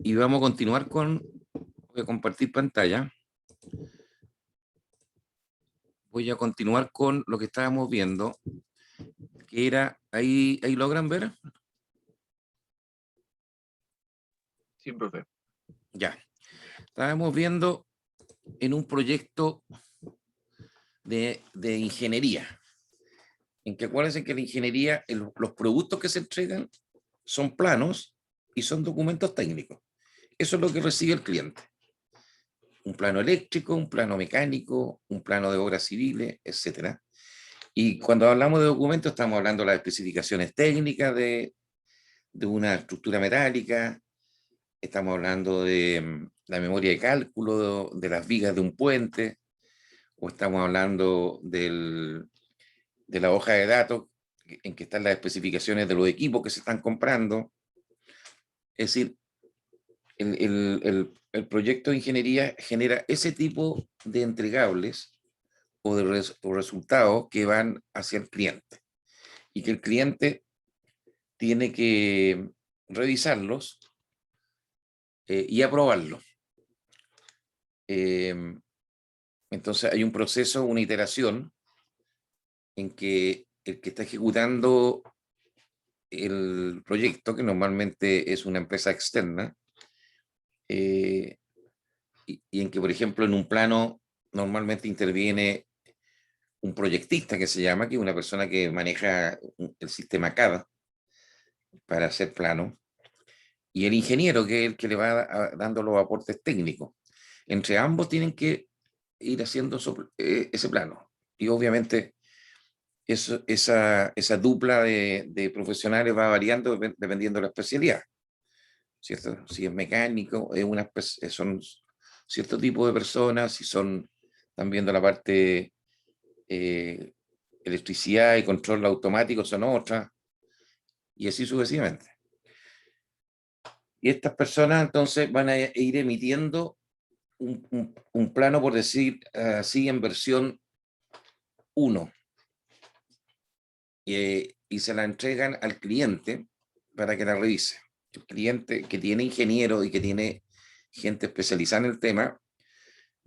Y vamos a continuar con, voy a compartir pantalla. Voy a continuar con lo que estábamos viendo, que era, ahí logran ver. Sí, profe. Ya. Estábamos viendo en un proyecto de ingeniería, en que acuérdense que la ingeniería, los productos que se entregan son planos y son documentos técnicos. Eso es lo que recibe el cliente. Un plano eléctrico, un plano mecánico, un plano de obras civiles, etcétera. Y cuando hablamos de documentos estamos hablando de las especificaciones técnicas de una estructura metálica, estamos hablando de la memoria de cálculo, de las vigas de un puente, o estamos hablando de la hoja de datos en que están las especificaciones de los equipos que se están comprando. Es decir, el proyecto de ingeniería genera ese tipo de entregables o de resultados que van hacia el cliente y que el cliente tiene que revisarlos y aprobarlos. Entonces hay un proceso, una iteración en que el que está ejecutando el proyecto, que normalmente es una empresa externa, y en que, por ejemplo, en un plano normalmente interviene un proyectista que se llama, que es una persona que maneja el sistema CAD para hacer plano, y el ingeniero, que es el que le va dando los aportes técnicos. Entre ambos tienen que ir haciendo ese plano. Y obviamente esa dupla de profesionales va variando dependiendo de la especialidad, ¿cierto? Si es mecánico, son cierto tipo de personas, si son también de la parte electricidad y control automático son otras, y así sucesivamente. Y estas personas entonces van a ir emitiendo un plano, por decir así, en versión 1, y se la entregan al cliente para que la revise. El cliente que tiene ingeniero y que tiene gente especializada en el tema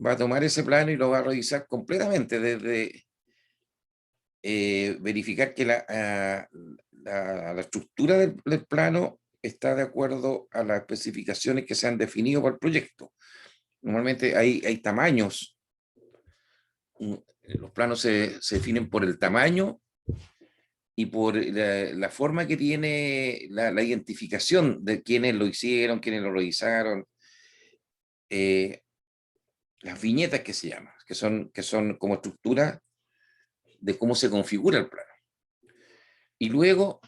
va a tomar ese plano y lo va a revisar completamente, desde verificar que la estructura del plano está de acuerdo a las especificaciones que se han definido para el proyecto. Normalmente hay tamaños. Los planos se definen por el tamaño y por la forma que tiene la identificación de quiénes lo hicieron, quiénes lo revisaron. Las viñetas que se llaman, que son como estructura de cómo se configura el plano. Y luego,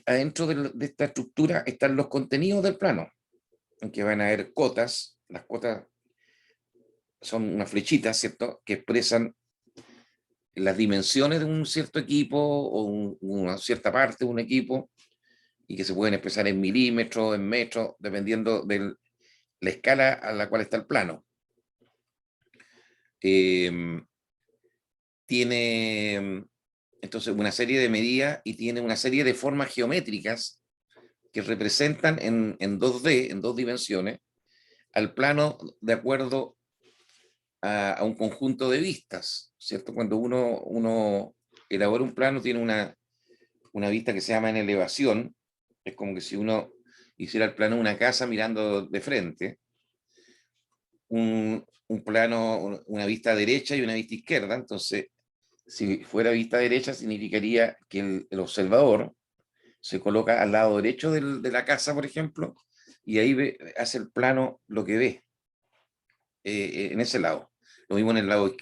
adentro de esta estructura están los contenidos del plano, en que van a haber cotas. Las cotas son unas flechitas, ¿cierto?, que expresan las dimensiones de un cierto equipo o una cierta parte de un equipo, y que se pueden expresar en milímetros, en metros, dependiendo de la escala a la cual está el plano. Tiene entonces una serie de medidas y tiene una serie de formas geométricas que representan en 2D, en 2 dimensiones, al plano de acuerdo a un conjunto de vistas, ¿cierto? Cuando uno elabora un plano, tiene una vista que se llama en elevación. Es como que si uno hiciera el plano de una casa mirando de frente, un plano, una vista derecha y una vista izquierda. Entonces, si fuera vista derecha, significaría que el observador se coloca al lado derecho de la casa, por ejemplo, y ahí hace el plano lo que ve en ese lado. Lo mismo en el lado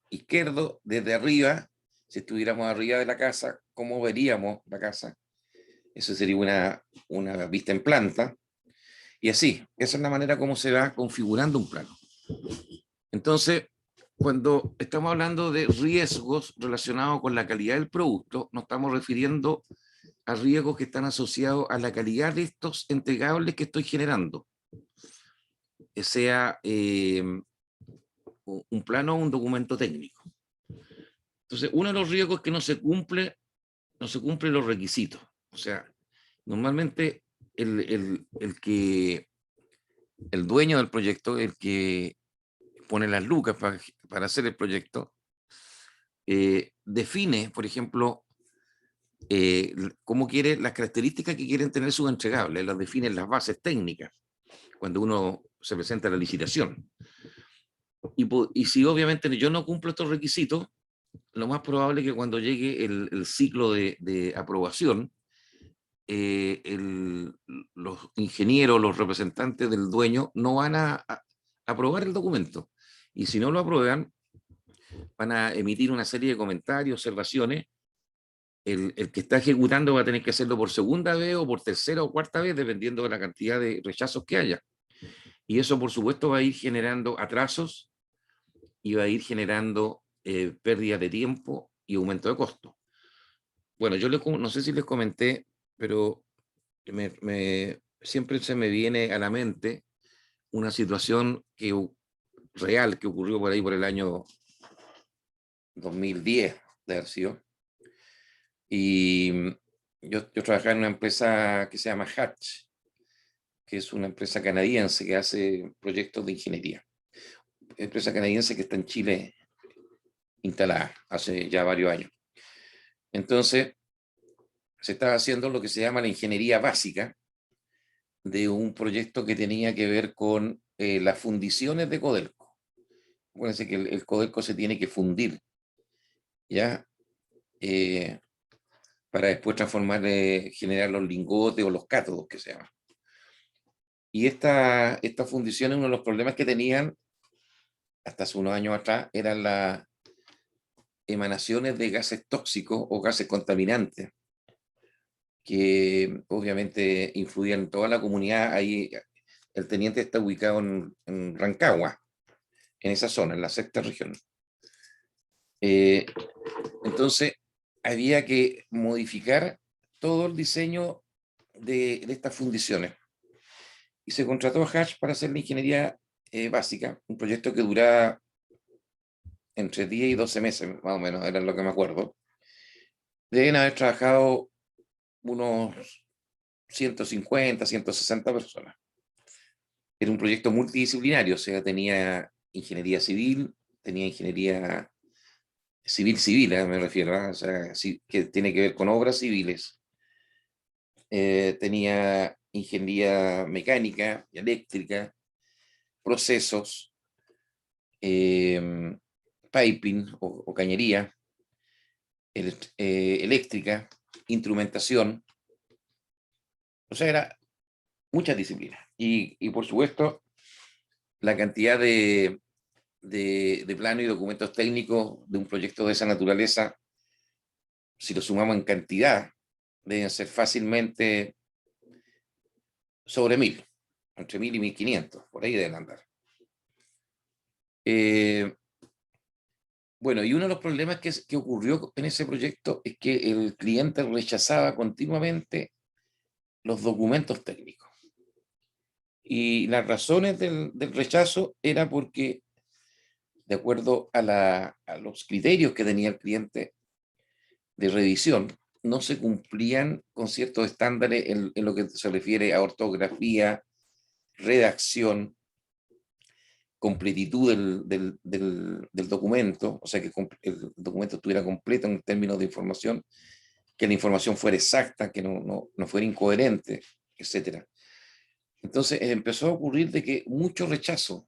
izquierdo, desde arriba, si estuviéramos arriba de la casa, ¿cómo veríamos la casa? Eso sería una vista en planta. Y así, esa es la manera como se va configurando un plano. Entonces, cuando estamos hablando de riesgos relacionados con la calidad del producto, nos estamos refiriendo a riesgos que están asociados a la calidad de estos entregables que estoy generando, sea un plano o un documento técnico. Entonces, uno de los riesgos es que no se cumplen los requisitos. O sea, normalmente el que el dueño del proyecto, el que pone las lucas para hacer el proyecto, define, por ejemplo, cómo quiere, las características que quieren tener sus entregables, las definen las bases técnicas cuando uno se presenta a la licitación. Y si obviamente yo no cumplo estos requisitos, lo más probable es que cuando llegue el ciclo de aprobación, los ingenieros, los representantes del dueño no van a aprobar el documento. Y si no lo aprueban, van a emitir una serie de comentarios, observaciones. El que está ejecutando va a tener que hacerlo por segunda vez o por tercera o cuarta vez, dependiendo de la cantidad de rechazos que haya. Y eso, por supuesto, va a ir generando atrasos y va a ir generando pérdidas de tiempo y aumento de costo. Bueno, yo no sé si les comenté, pero siempre se me viene a la mente una situación real que ocurrió por ahí por el año 2010, de haber sido. Y yo trabajaba en una empresa que se llama Hatch, que es una empresa canadiense que hace proyectos de ingeniería. Empresa canadiense que está en Chile instalada hace ya varios años. Entonces, se estaba haciendo lo que se llama la ingeniería básica de un proyecto que tenía que ver con las fundiciones de Codelco. Acuérdense que el Codelco se tiene que fundir, ¿ya? Para después transformar, generar los lingotes o los cátodos que se llaman. Y esta fundición, uno de los problemas que tenían hasta hace unos años atrás eran las emanaciones de gases tóxicos o gases contaminantes, que obviamente influían en toda la comunidad. Ahí el teniente está ubicado en Rancagua, en esa zona, en la sexta región. Entonces, había que modificar todo el diseño de estas fundiciones. Y se contrató a Hatch para hacer la ingeniería básica, un proyecto que duraba entre 10 y 12 meses, más o menos, era lo que me acuerdo. Deben haber trabajado unos 150, 160 personas. Era un proyecto multidisciplinario, o sea, tenía ingeniería civil, tenía ingeniería civil, me refiero, o sea, que tiene que ver con obras civiles. Tenía ingeniería mecánica, eléctrica, procesos, piping o cañería, eléctrica, instrumentación. O sea, era muchas disciplinas. Y por supuesto, la cantidad de planos y documentos técnicos de un proyecto de esa naturaleza, si lo sumamos en cantidad, deben ser fácilmente sobre 1000, entre 1000 y 1500, por ahí deben andar. Bueno, y uno de los problemas que ocurrió en ese proyecto es que el cliente rechazaba continuamente los documentos técnicos. Y las razones del rechazo era porque, de acuerdo a los criterios que tenía el cliente de revisión, no se cumplían con ciertos estándares en lo que se refiere a ortografía, redacción, completitud del documento, o sea, que el documento estuviera completo en términos de información, que la información fuera exacta, que no fuera incoherente, etc. Entonces empezó a ocurrir de que mucho rechazo,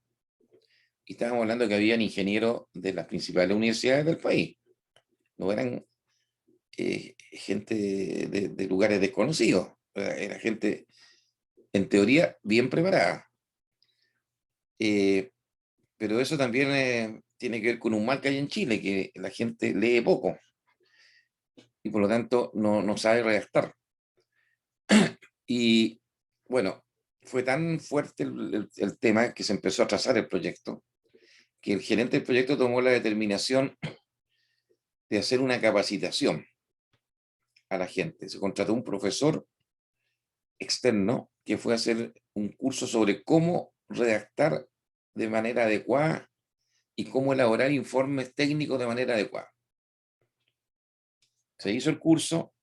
y estábamos hablando de que habían ingenieros de las principales universidades del país, no eran gente de lugares desconocidos, era gente en teoría bien preparada. Pero eso también tiene que ver con un mal que hay en Chile, que la gente lee poco y por lo tanto no sabe redactar. Y bueno, fue tan fuerte el tema que se empezó a trazar el proyecto, que el gerente del proyecto tomó la determinación de hacer una capacitación a la gente. Se contrató un profesor externo que fue a hacer un curso sobre cómo redactar de manera adecuada y cómo elaborar informes técnicos de manera adecuada. Se hizo el curso,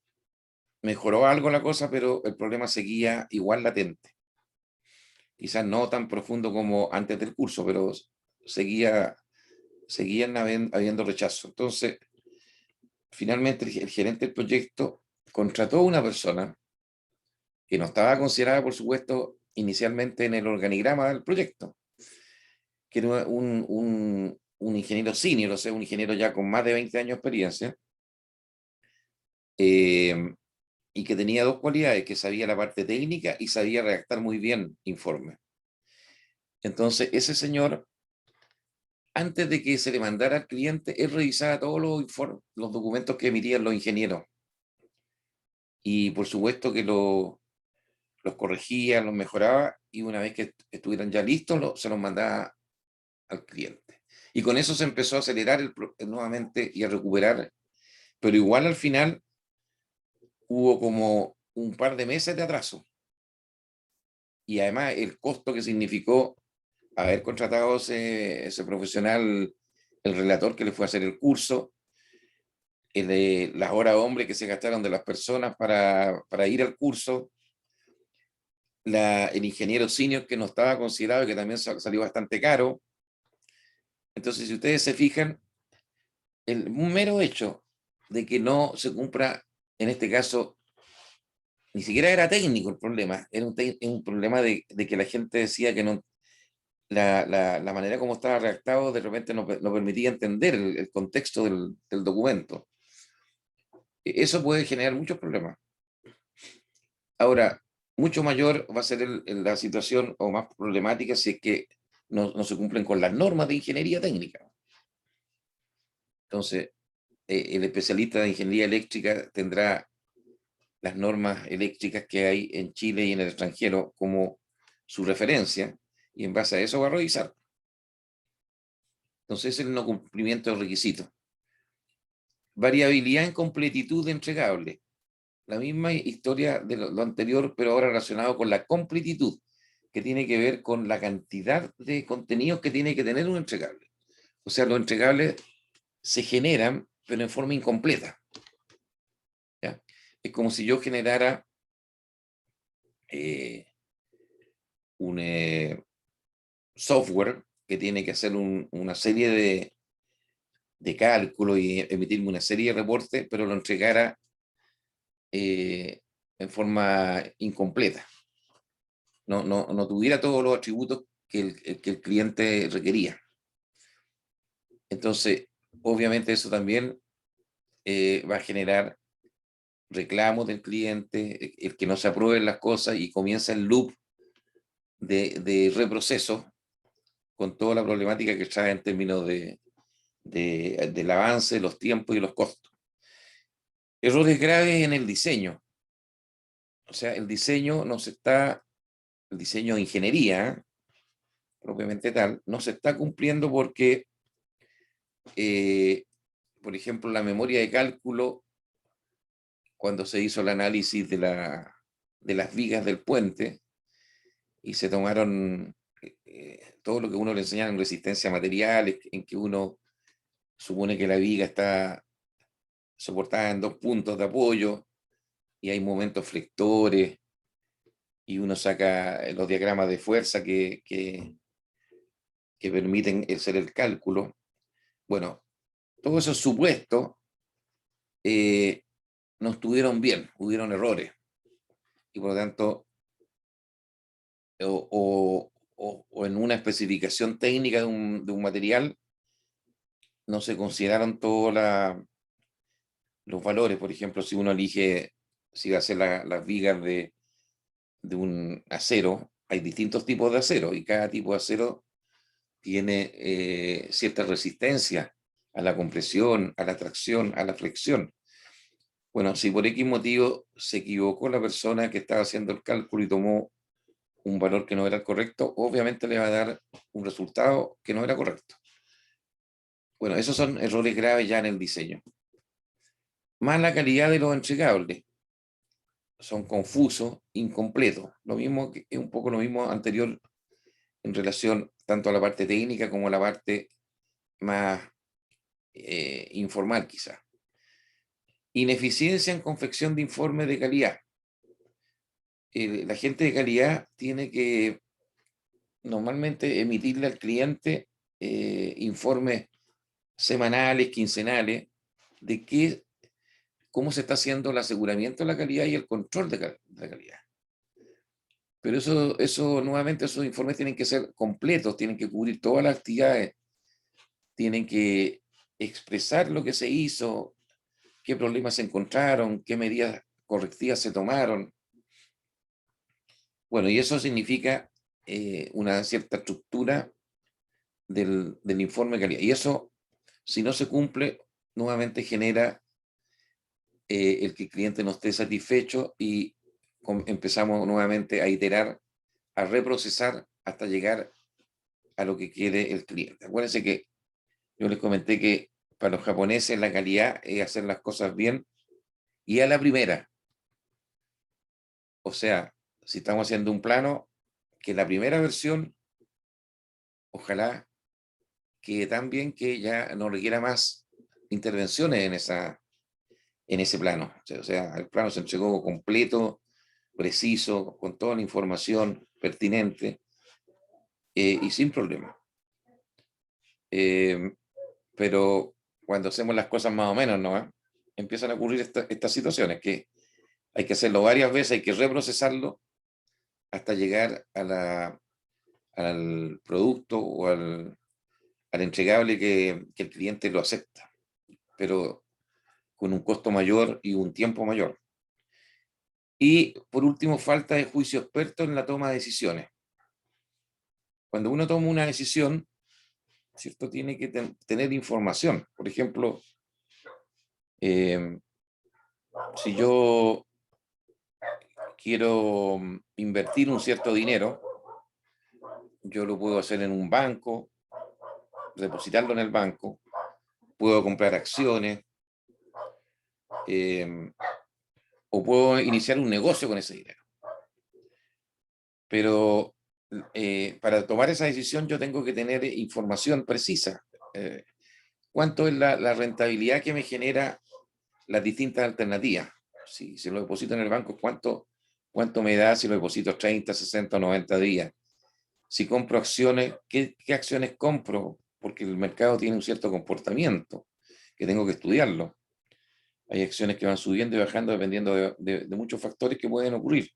mejoró algo la cosa, pero el problema seguía igual latente. quizás no tan profundo como antes del curso, pero seguían habiendo rechazo. Entonces, finalmente el gerente del proyecto contrató a una persona que no estaba considerada, por supuesto, inicialmente en el organigrama del proyecto, que era un ingeniero senior, o sea, un ingeniero ya con más de 20 años de experiencia, y que tenía dos cualidades, que sabía la parte técnica y sabía redactar muy bien informes. Entonces, ese señor, antes de que se le mandara al cliente, él revisaba todos los documentos que emitían los ingenieros. Y por supuesto que los corregía, los mejoraba, y una vez que estuvieran ya listos, se los mandaba al cliente. Y con eso se empezó a acelerar nuevamente y a recuperar, pero igual al final hubo como un par de meses de atraso. Y además el costo que significó haber contratado ese profesional, el relator que le fue a hacer el curso, de las horas hombre que se gastaron de las personas para ir al curso, el ingeniero senior que no estaba considerado y que también salió bastante caro. Entonces, si ustedes se fijan, un mero hecho de que no se cumpla, en este caso, ni siquiera era técnico el problema, era un problema de que la gente decía que no, la manera como estaba redactado de repente no permitía entender el contexto del documento. Eso puede generar muchos problemas. Ahora, mucho mayor va a ser la situación o más problemática si es que no se cumplen con las normas de ingeniería técnica. Entonces, el especialista de ingeniería eléctrica tendrá las normas eléctricas que hay en Chile y en el extranjero como su referencia, y en base a eso va a revisar. Entonces, es el no cumplimiento del requisito. Variabilidad en completitud de entregable. La misma historia de lo anterior, pero ahora relacionado con la completitud, que tiene que ver con la cantidad de contenidos que tiene que tener un entregable. O sea, los entregables se generan, pero en forma incompleta. ¿Ya? Es como si yo generara un software que tiene que hacer una serie de cálculos y emitirme una serie de reportes, pero lo entregara en forma incompleta. No tuviera todos los atributos que el cliente requería. Entonces, obviamente eso también va a generar reclamos del cliente, el que no se aprueben las cosas, y comienza el loop de reproceso con toda la problemática que trae en términos del avance, los tiempos y los costos. Errores graves en el diseño. O sea, el diseño el diseño de ingeniería, propiamente tal, no se está cumpliendo porque, por ejemplo, la memoria de cálculo, cuando se hizo el análisis de las vigas del puente y se tomaron todo lo que uno le enseñaba en resistencia a materiales, en que uno supone que la viga está soportada en dos puntos de apoyo y hay momentos flectores, y uno saca los diagramas de fuerza que permiten hacer el cálculo. Bueno, todos esos supuestos no estuvieron bien, hubieron errores, y por lo tanto, o en una especificación técnica de un material, no se consideraron todos los valores. Por ejemplo, si uno elige si va a hacer las vigas de un acero, hay distintos tipos de acero, y cada tipo de acero tiene cierta resistencia a la compresión, a la tracción, a la flexión. Bueno, si por X motivo se equivocó la persona que estaba haciendo el cálculo y tomó un valor que no era el correcto, obviamente le va a dar un resultado que no era correcto. Bueno, esos son errores graves ya en el diseño. Mala calidad de los entregables. Son confusos, incompletos. Lo mismo, es un poco lo mismo anterior en relación tanto a la parte técnica como a la parte más informal, quizá. Ineficiencia en confección de informes de calidad. La gente de calidad tiene que normalmente emitirle al cliente informes semanales, quincenales, de cómo se está haciendo el aseguramiento de la calidad y el control de la calidad. Pero eso nuevamente, esos informes tienen que ser completos, tienen que cubrir todas las actividades, tienen que expresar lo que se hizo, qué problemas se encontraron, qué medidas correctivas se tomaron. Bueno, y eso significa una cierta estructura del informe de calidad. Y eso, si no se cumple, nuevamente genera el que el cliente no esté satisfecho y empezamos nuevamente a iterar, a reprocesar hasta llegar a lo que quiere el cliente. Acuérdense que yo les comenté que para los japoneses la calidad es hacer las cosas bien y a la primera. O sea, si estamos haciendo un plano, que la primera versión, ojalá quede tan bien que ya no requiera más intervenciones en ese plano. O sea, el plano se entregó completo, preciso, con toda la información pertinente y sin problema. Pero cuando hacemos las cosas más o menos, ¿no? Empiezan a ocurrir estas situaciones que hay que hacerlo varias veces, hay que reprocesarlo hasta llegar al producto o al entregable que el cliente lo acepta, pero con un costo mayor y un tiempo mayor. Y por último, falta de juicio experto en la toma de decisiones. Cuando uno toma una decisión, ¿cierto? Tiene que tener información. Por ejemplo, si yo quiero invertir un cierto dinero, yo lo puedo hacer en un banco, depositarlo en el banco, puedo comprar acciones, o puedo iniciar un negocio con ese dinero. Pero para tomar esa decisión yo tengo que tener información precisa. ¿Cuánto es la rentabilidad que me genera las distintas alternativas? Si lo deposito en el banco, ¿cuánto me da si lo deposito 30, 60 o 90 días? Si compro acciones, ¿qué acciones compro? Porque el mercado tiene un cierto comportamiento que tengo que estudiarlo. Hay acciones que van subiendo y bajando dependiendo de muchos factores que pueden ocurrir.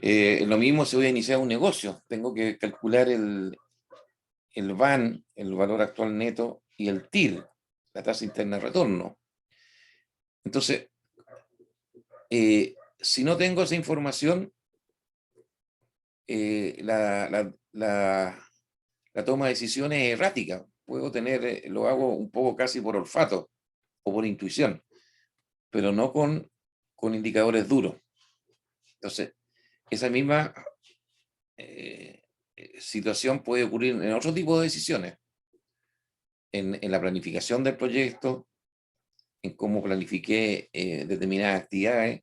Lo mismo si voy a iniciar un negocio. Tengo que calcular el VAN, el valor actual neto, y el TIR, la tasa interna de retorno. Entonces, si no tengo esa información, la toma de decisiones es errática. Puedo tener, lo hago un poco casi por olfato o por intuición, pero no con indicadores duros. Entonces, esa misma situación puede ocurrir en otro tipo de decisiones, en la planificación del proyecto, en cómo planifiqué determinadas actividades,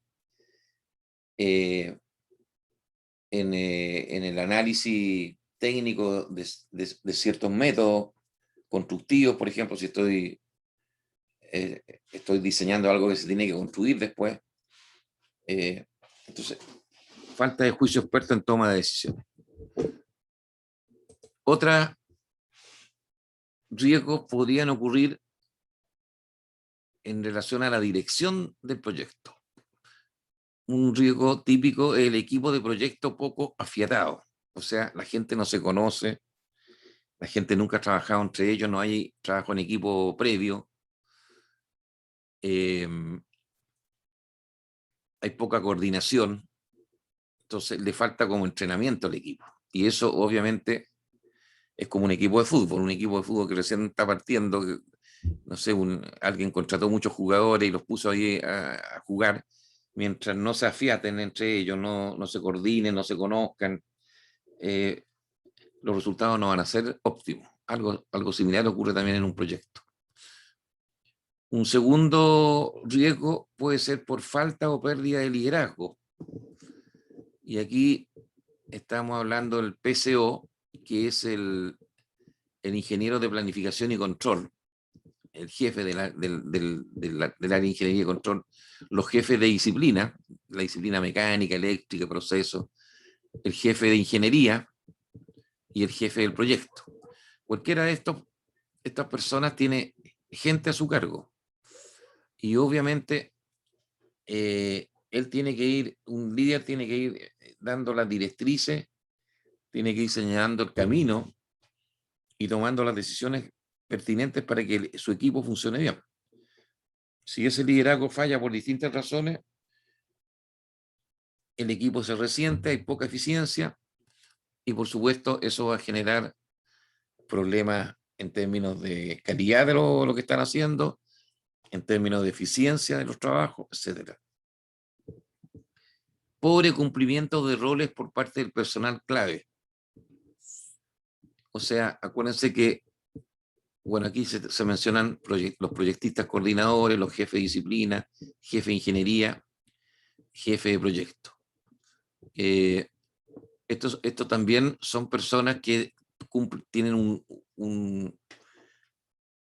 en el análisis técnico de ciertos métodos constructivos. Por ejemplo, si estoy diseñando algo que se tiene que construir después. Entonces, falta de juicio experto en toma de decisiones. Otros riesgos podrían ocurrir en relación a la dirección del proyecto. Un riesgo típico es el equipo de proyecto poco afiatado. O sea, la gente no se conoce, la gente nunca ha trabajado entre ellos, no hay trabajo en equipo previo. Hay poca coordinación, entonces le falta como entrenamiento al equipo. Y eso obviamente es como un equipo de fútbol que recién está partiendo, que, no sé, alguien contrató muchos jugadores y los puso ahí a jugar, mientras no se afiaten entre ellos, no se coordinen, no se conozcan, los resultados no van a ser óptimos. Algo similar ocurre también en un proyecto. Un segundo riesgo puede ser por falta o pérdida de liderazgo. Y aquí estamos hablando del PCO, que es el ingeniero de planificación y control, el jefe del área de ingeniería y control, los jefes de disciplina, la disciplina mecánica, eléctrica, proceso, el jefe de ingeniería, y el jefe del proyecto. Cualquiera de estas personas tiene gente a su cargo. Y obviamente un líder tiene que ir dando las directrices, tiene que ir señalando el camino y tomando las decisiones pertinentes para que su equipo funcione bien. Si ese liderazgo falla por distintas razones, el equipo se resiente, hay poca eficiencia y por supuesto eso va a generar problemas en términos de calidad de lo que están haciendo, en términos de eficiencia de los trabajos, etc. Pobre cumplimiento de roles por parte del personal clave. O sea, acuérdense que, bueno, aquí se mencionan los proyectistas coordinadores, los jefes de disciplina, jefe de ingeniería, jefe de proyecto. Estos también son personas que tienen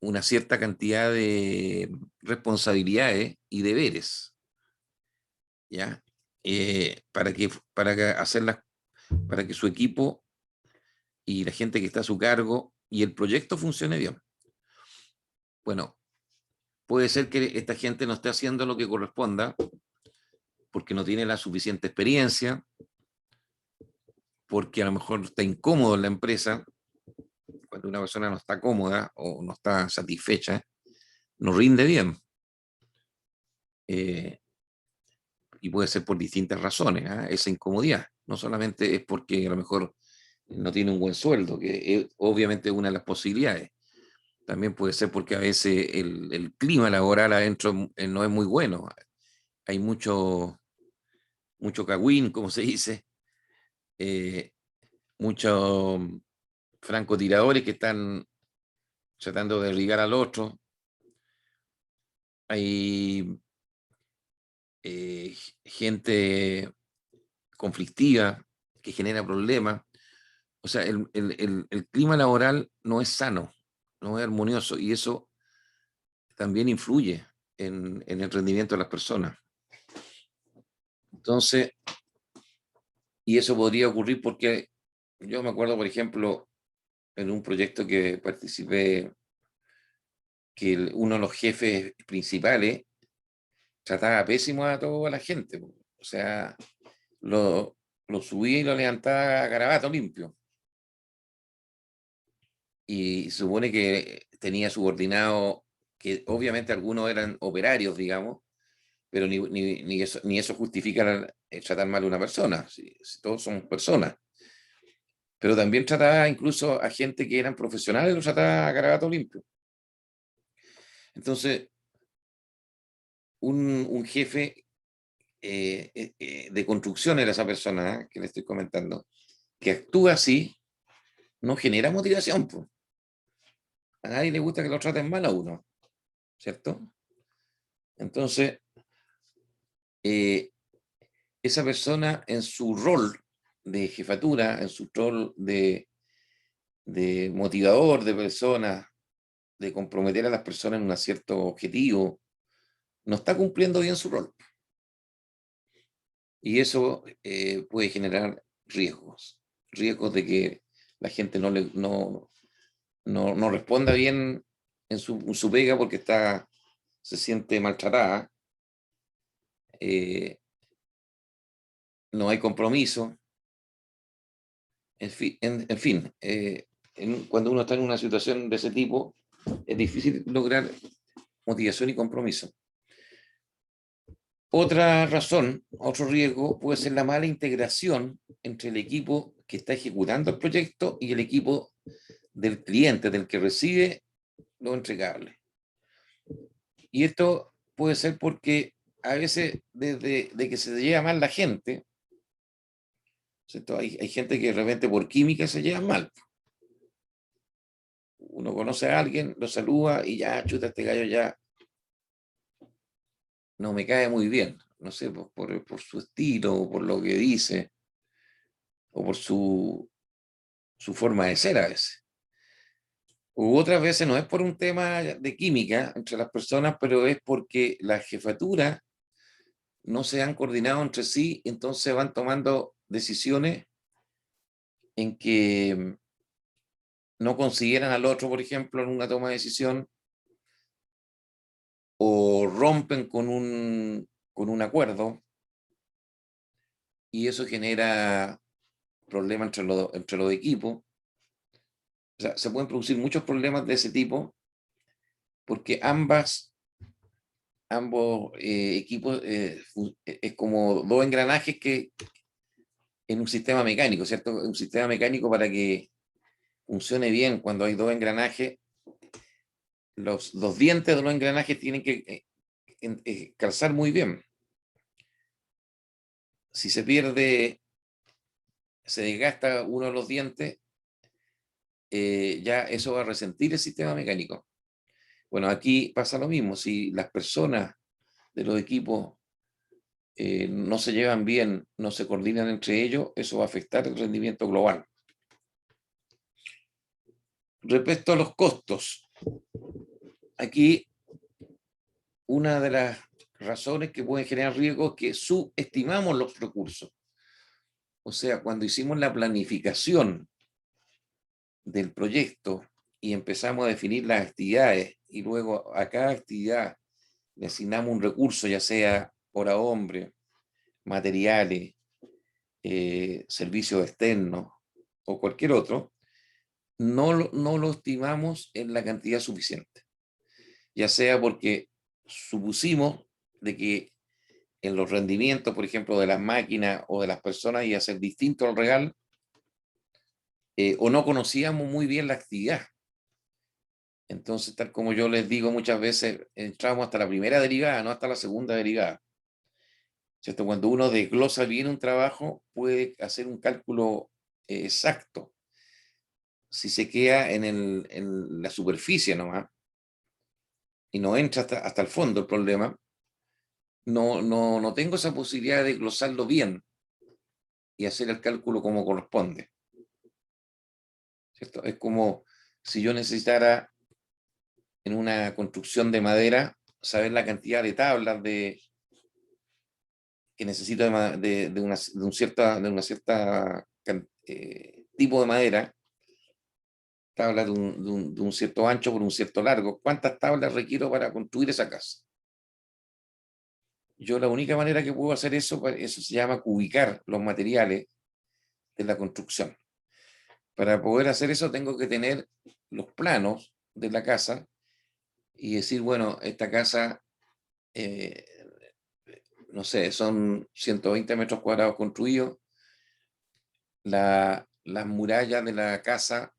una cierta cantidad de responsabilidades y deberes, ¿ya? Para que su equipo y la gente que está a su cargo y el proyecto funcione bien. Bueno, puede ser que esta gente no esté haciendo lo que corresponda porque no tiene la suficiente experiencia, porque a lo mejor está incómodo en la empresa. Cuando una persona no está cómoda o no está satisfecha, no rinde bien. Y puede ser por distintas razones, esa incomodidad. No solamente es porque a lo mejor no tiene un buen sueldo, que es obviamente una de las posibilidades. También puede ser porque a veces el clima laboral adentro no es muy bueno. Hay mucho cagüín, como se dice, muchos francotiradores que están tratando de derribar al otro. Hay gente conflictiva que genera problemas. O sea, el clima laboral no es sano, no es armonioso, y eso también influye en el rendimiento de las personas. Entonces, y eso podría ocurrir porque yo me acuerdo, por ejemplo, en un proyecto que participé, que uno de los jefes principales trataba pésimo a toda la gente. O sea, lo subía y lo levantaba a garabato limpio. Y supone que tenía subordinados, que obviamente algunos eran operarios, digamos, pero ni eso justifica tratar mal a una persona, si todos somos personas. Pero también trataba incluso a gente que eran profesionales, los trataba a garabato limpio. Entonces, un jefe de construcción era esa persona que le estoy comentando, que actúa así, no genera motivación, pues. A nadie le gusta que lo traten mal a uno, ¿cierto? Entonces, esa persona en su rol de jefatura, en su rol de motivador de personas, de comprometer a las personas en un cierto objetivo, no está cumpliendo bien su rol. Y eso puede generar riesgos de que la gente no responda bien en su pega porque se siente maltratada, no hay compromiso, en fin, cuando uno está en una situación de ese tipo, es difícil lograr motivación y compromiso. Otra razón, otro riesgo puede ser la mala integración entre el equipo que está ejecutando el proyecto y el equipo del cliente, del que recibe los entregables. Y esto puede ser porque a veces desde que se lleva mal la gente, ¿cierto? Hay gente que de repente por química se lleva mal. Uno conoce a alguien, lo saluda y ya, chuta, este gallo ya no me cae muy bien. No sé, por su estilo, o por lo que dice, o por su forma de ser a veces. U otras veces no es por un tema de química entre las personas, pero es porque la jefatura no se han coordinado entre sí, entonces van tomando decisiones en que no consideran al otro, por ejemplo, en una toma de decisión, o rompen con un acuerdo, y eso genera problemas entre los equipos. O sea, se pueden producir muchos problemas de ese tipo porque ambos equipos es como dos engranajes que en un sistema mecánico, ¿cierto? Un sistema mecánico, para que funcione bien cuando hay dos engranajes, los dientes de los engranajes tienen que calzar muy bien. Si se pierde, se desgasta uno de los dientes, ya eso va a resentir el sistema mecánico. Bueno, aquí pasa lo mismo. Si las personas de los equipos no se llevan bien, no se coordinan entre ellos, eso va a afectar el rendimiento global. Respecto a los costos, aquí una de las razones que pueden generar riesgo es que subestimamos los recursos. O sea, cuando hicimos la planificación del proyecto y empezamos a definir las actividades, y luego a cada actividad le asignamos un recurso, ya sea hora hombre, materiales, servicios externos o cualquier otro, no lo estimamos en la cantidad suficiente. Ya sea porque supusimos de que en los rendimientos, por ejemplo, de las máquinas o de las personas iba a ser distinto al real, o no conocíamos muy bien la actividad. Entonces, tal como yo les digo muchas veces, entramos hasta la primera derivada, no hasta la segunda derivada. ¿Cierto? Cuando uno desglosa bien un trabajo, puede hacer un cálculo exacto. Si se queda en la superficie nomás y no entra hasta el fondo el problema, no tengo esa posibilidad de glosarlo bien y hacer el cálculo como corresponde. ¿Cierto? Es como si yo necesitara en una construcción de madera saber la cantidad de tablas que necesito de una cierta tipo de madera, tablas de un cierto ancho por un cierto largo. ¿Cuántas tablas requiero para construir esa casa? Yo la única manera que puedo hacer eso se llama cubicar los materiales de la construcción. Para poder hacer eso tengo que tener los planos de la casa y decir, bueno, esta casa, no sé, son 120 metros cuadrados construidos, las murallas de la casa,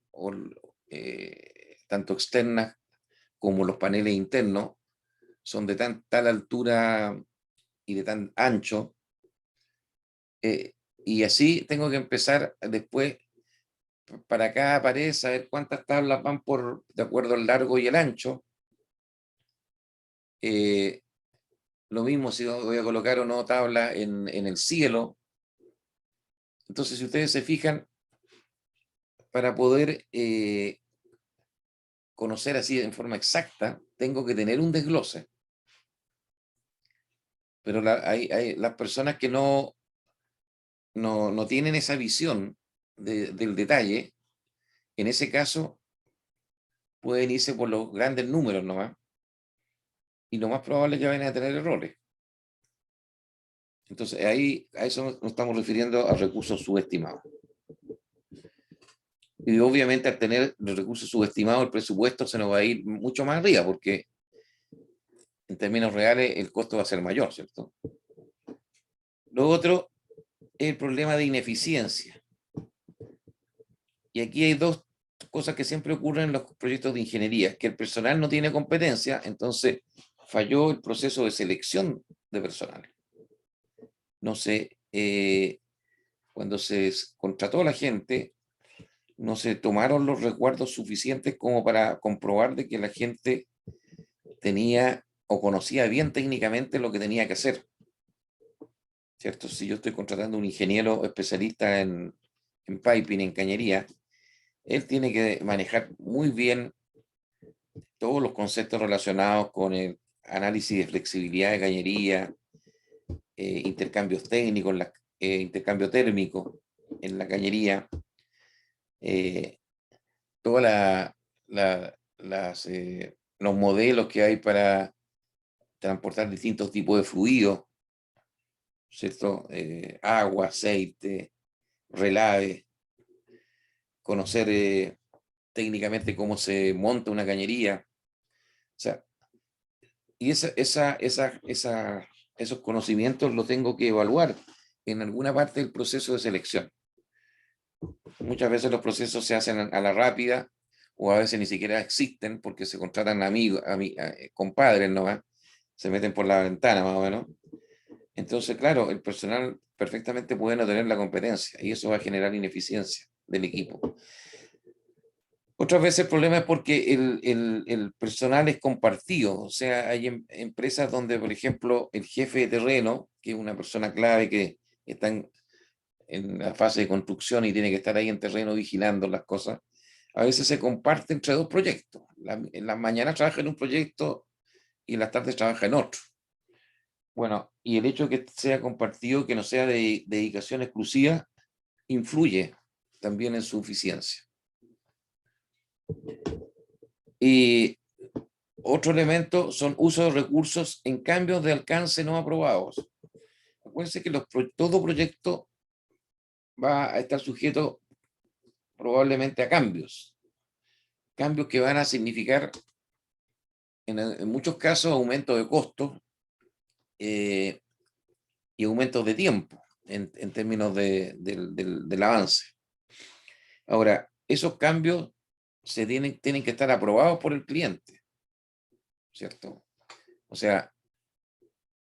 tanto externas como los paneles internos, son de tal altura y de tan ancho, y así tengo que empezar después para cada pared saber cuántas tablas van de acuerdo al largo y el ancho. Lo mismo si voy a colocar o no tabla en el cielo. Entonces, si ustedes se fijan, para poder conocer así en forma exacta, tengo que tener un desglose. Pero hay las personas que no tienen esa visión del detalle, en ese caso pueden irse por los grandes números nomás, y lo más probable es que vayan a tener errores. Entonces, ahí a eso nos estamos refiriendo a recursos subestimados. Y obviamente al tener los recursos subestimados, el presupuesto se nos va a ir mucho más arriba, porque en términos reales el costo va a ser mayor, ¿cierto? Lo otro es el problema de ineficiencia. Y aquí hay dos cosas que siempre ocurren en los proyectos de ingeniería, que el personal no tiene competencia, entonces falló el proceso de selección de personal. No sé, cuando se contrató a la gente, no se tomaron los resguardos suficientes como para comprobar de que la gente tenía o conocía bien técnicamente lo que tenía que hacer. ¿Cierto? Si yo estoy contratando a un ingeniero especialista en piping, en cañería, él tiene que manejar muy bien todos los conceptos relacionados con el análisis de flexibilidad de cañería, intercambios técnicos, intercambio térmico en la cañería, todos los modelos que hay para transportar distintos tipos de fluidos, ¿cierto? Agua, aceite, relave, conocer técnicamente cómo se monta una cañería. O sea, y esos conocimientos los tengo que evaluar en alguna parte del proceso de selección. Muchas veces los procesos se hacen a la rápida o a veces ni siquiera existen porque se contratan amigos, compadres, ¿no? Se meten por la ventana más o menos. Entonces, claro, el personal perfectamente puede no tener la competencia y eso va a generar ineficiencia del equipo. Otras veces el problema es porque el personal es compartido, o sea, hay empresas donde, por ejemplo, el jefe de terreno, que es una persona clave que está en la fase de construcción y tiene que estar ahí en terreno vigilando las cosas, a veces se comparte entre dos proyectos. En las mañanas trabaja en un proyecto y en las tardes trabaja en otro. Bueno, y el hecho de que sea compartido, que no sea de dedicación exclusiva, influye también en su eficiencia. Y otro elemento son uso de recursos en cambios de alcance no aprobados. Acuérdense que todo proyecto va a estar sujeto probablemente a cambios que van a significar en muchos casos aumento de costos y aumentos de tiempo en términos del avance. Ahora, esos cambios tienen que estar aprobados por el cliente, ¿cierto? O sea,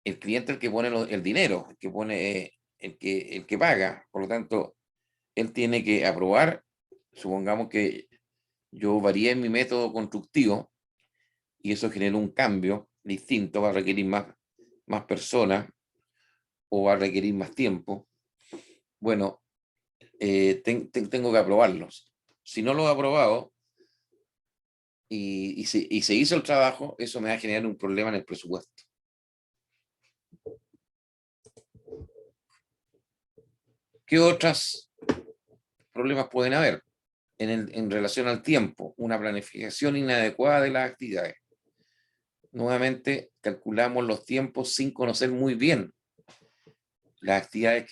el cliente es el que pone el dinero, el que pone, el que paga. Por lo tanto, él tiene que aprobar. Supongamos que yo varié mi método constructivo y eso generó un cambio distinto, va a requerir más personas o va a requerir más tiempo. Bueno, tengo que aprobarlos. Si no lo he aprobado y se hizo el trabajo, eso me va a generar un problema en el presupuesto. ¿Qué otros problemas pueden haber en relación al tiempo? Una planificación inadecuada de las actividades. Nuevamente, calculamos los tiempos sin conocer muy bien las actividades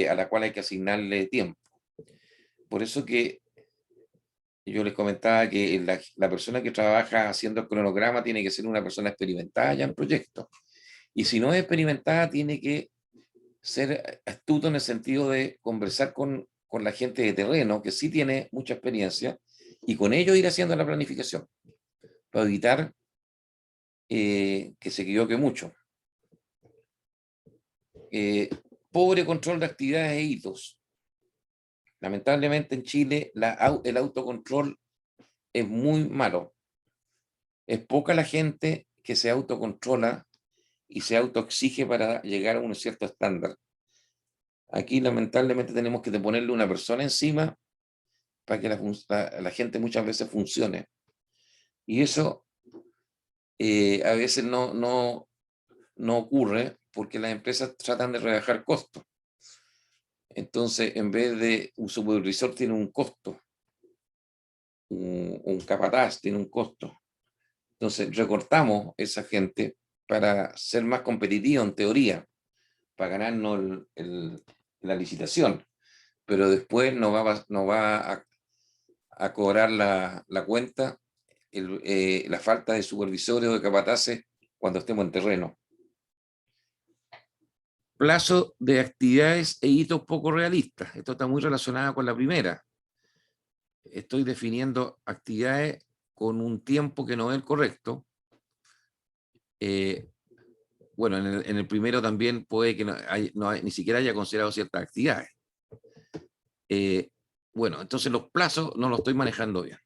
a la cual hay que asignarle tiempo. Por eso que yo les comentaba que la persona que trabaja haciendo el cronograma tiene que ser una persona experimentada ya en proyectos. Y si no es experimentada, tiene que ser astuto en el sentido de conversar con la gente de terreno, que sí tiene mucha experiencia, y con ellos ir haciendo la planificación, para evitar que se equivoque mucho. Pobre control de actividades e hitos. Lamentablemente en Chile el autocontrol es muy malo. Es poca la gente que se autocontrola y se autoexige para llegar a un cierto estándar. Aquí lamentablemente tenemos que ponerle una persona encima para que la gente muchas veces funcione. Y eso a veces no ocurre porque las empresas tratan de rebajar costos. Entonces, en vez de un supervisor tiene un costo, un capataz tiene un costo. Entonces, recortamos esa gente para ser más competitivo en teoría, para ganarnos la licitación, pero después no va a cobrar la cuenta la falta de supervisores o de capataces cuando estemos en terreno. Plazo de actividades e hitos poco realistas. Esto está muy relacionado con la primera. Estoy definiendo actividades con un tiempo que no es el correcto. Bueno, en el primero también puede que ni siquiera haya considerado ciertas actividades. Bueno, entonces los plazos no los estoy manejando bien.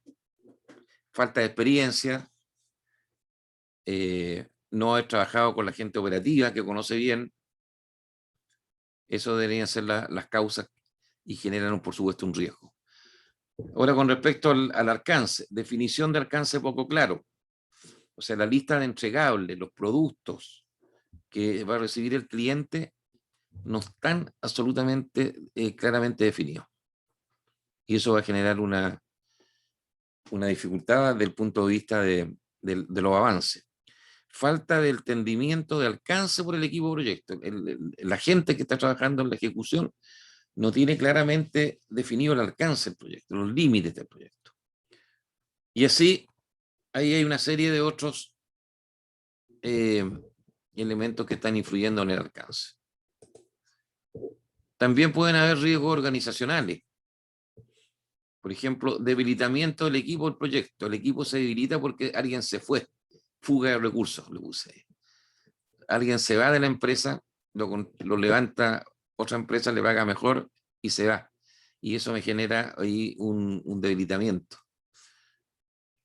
Falta de experiencia, no haber trabajado con la gente operativa que conoce bien. Eso deberían ser las causas y generan, por supuesto, un riesgo. Ahora, con respecto al alcance, definición de alcance poco claro. O sea, la lista de entregables, los productos que va a recibir el cliente no están absolutamente claramente definidos. Y eso va a generar una dificultad desde el punto de vista de los avances. Falta de entendimiento de alcance por el equipo de proyecto. La gente que está trabajando en la ejecución no tiene claramente definido el alcance del proyecto, los límites del proyecto. Y así, ahí hay una serie de otros elementos que están influyendo en el alcance. También pueden haber riesgos organizacionales. Por ejemplo, debilitamiento del equipo del proyecto. El equipo se debilita porque alguien se fue. Fuga de recursos, le puse ahí. Alguien se va de la empresa, lo levanta otra empresa, le paga mejor y se va. Y eso me genera ahí un debilitamiento.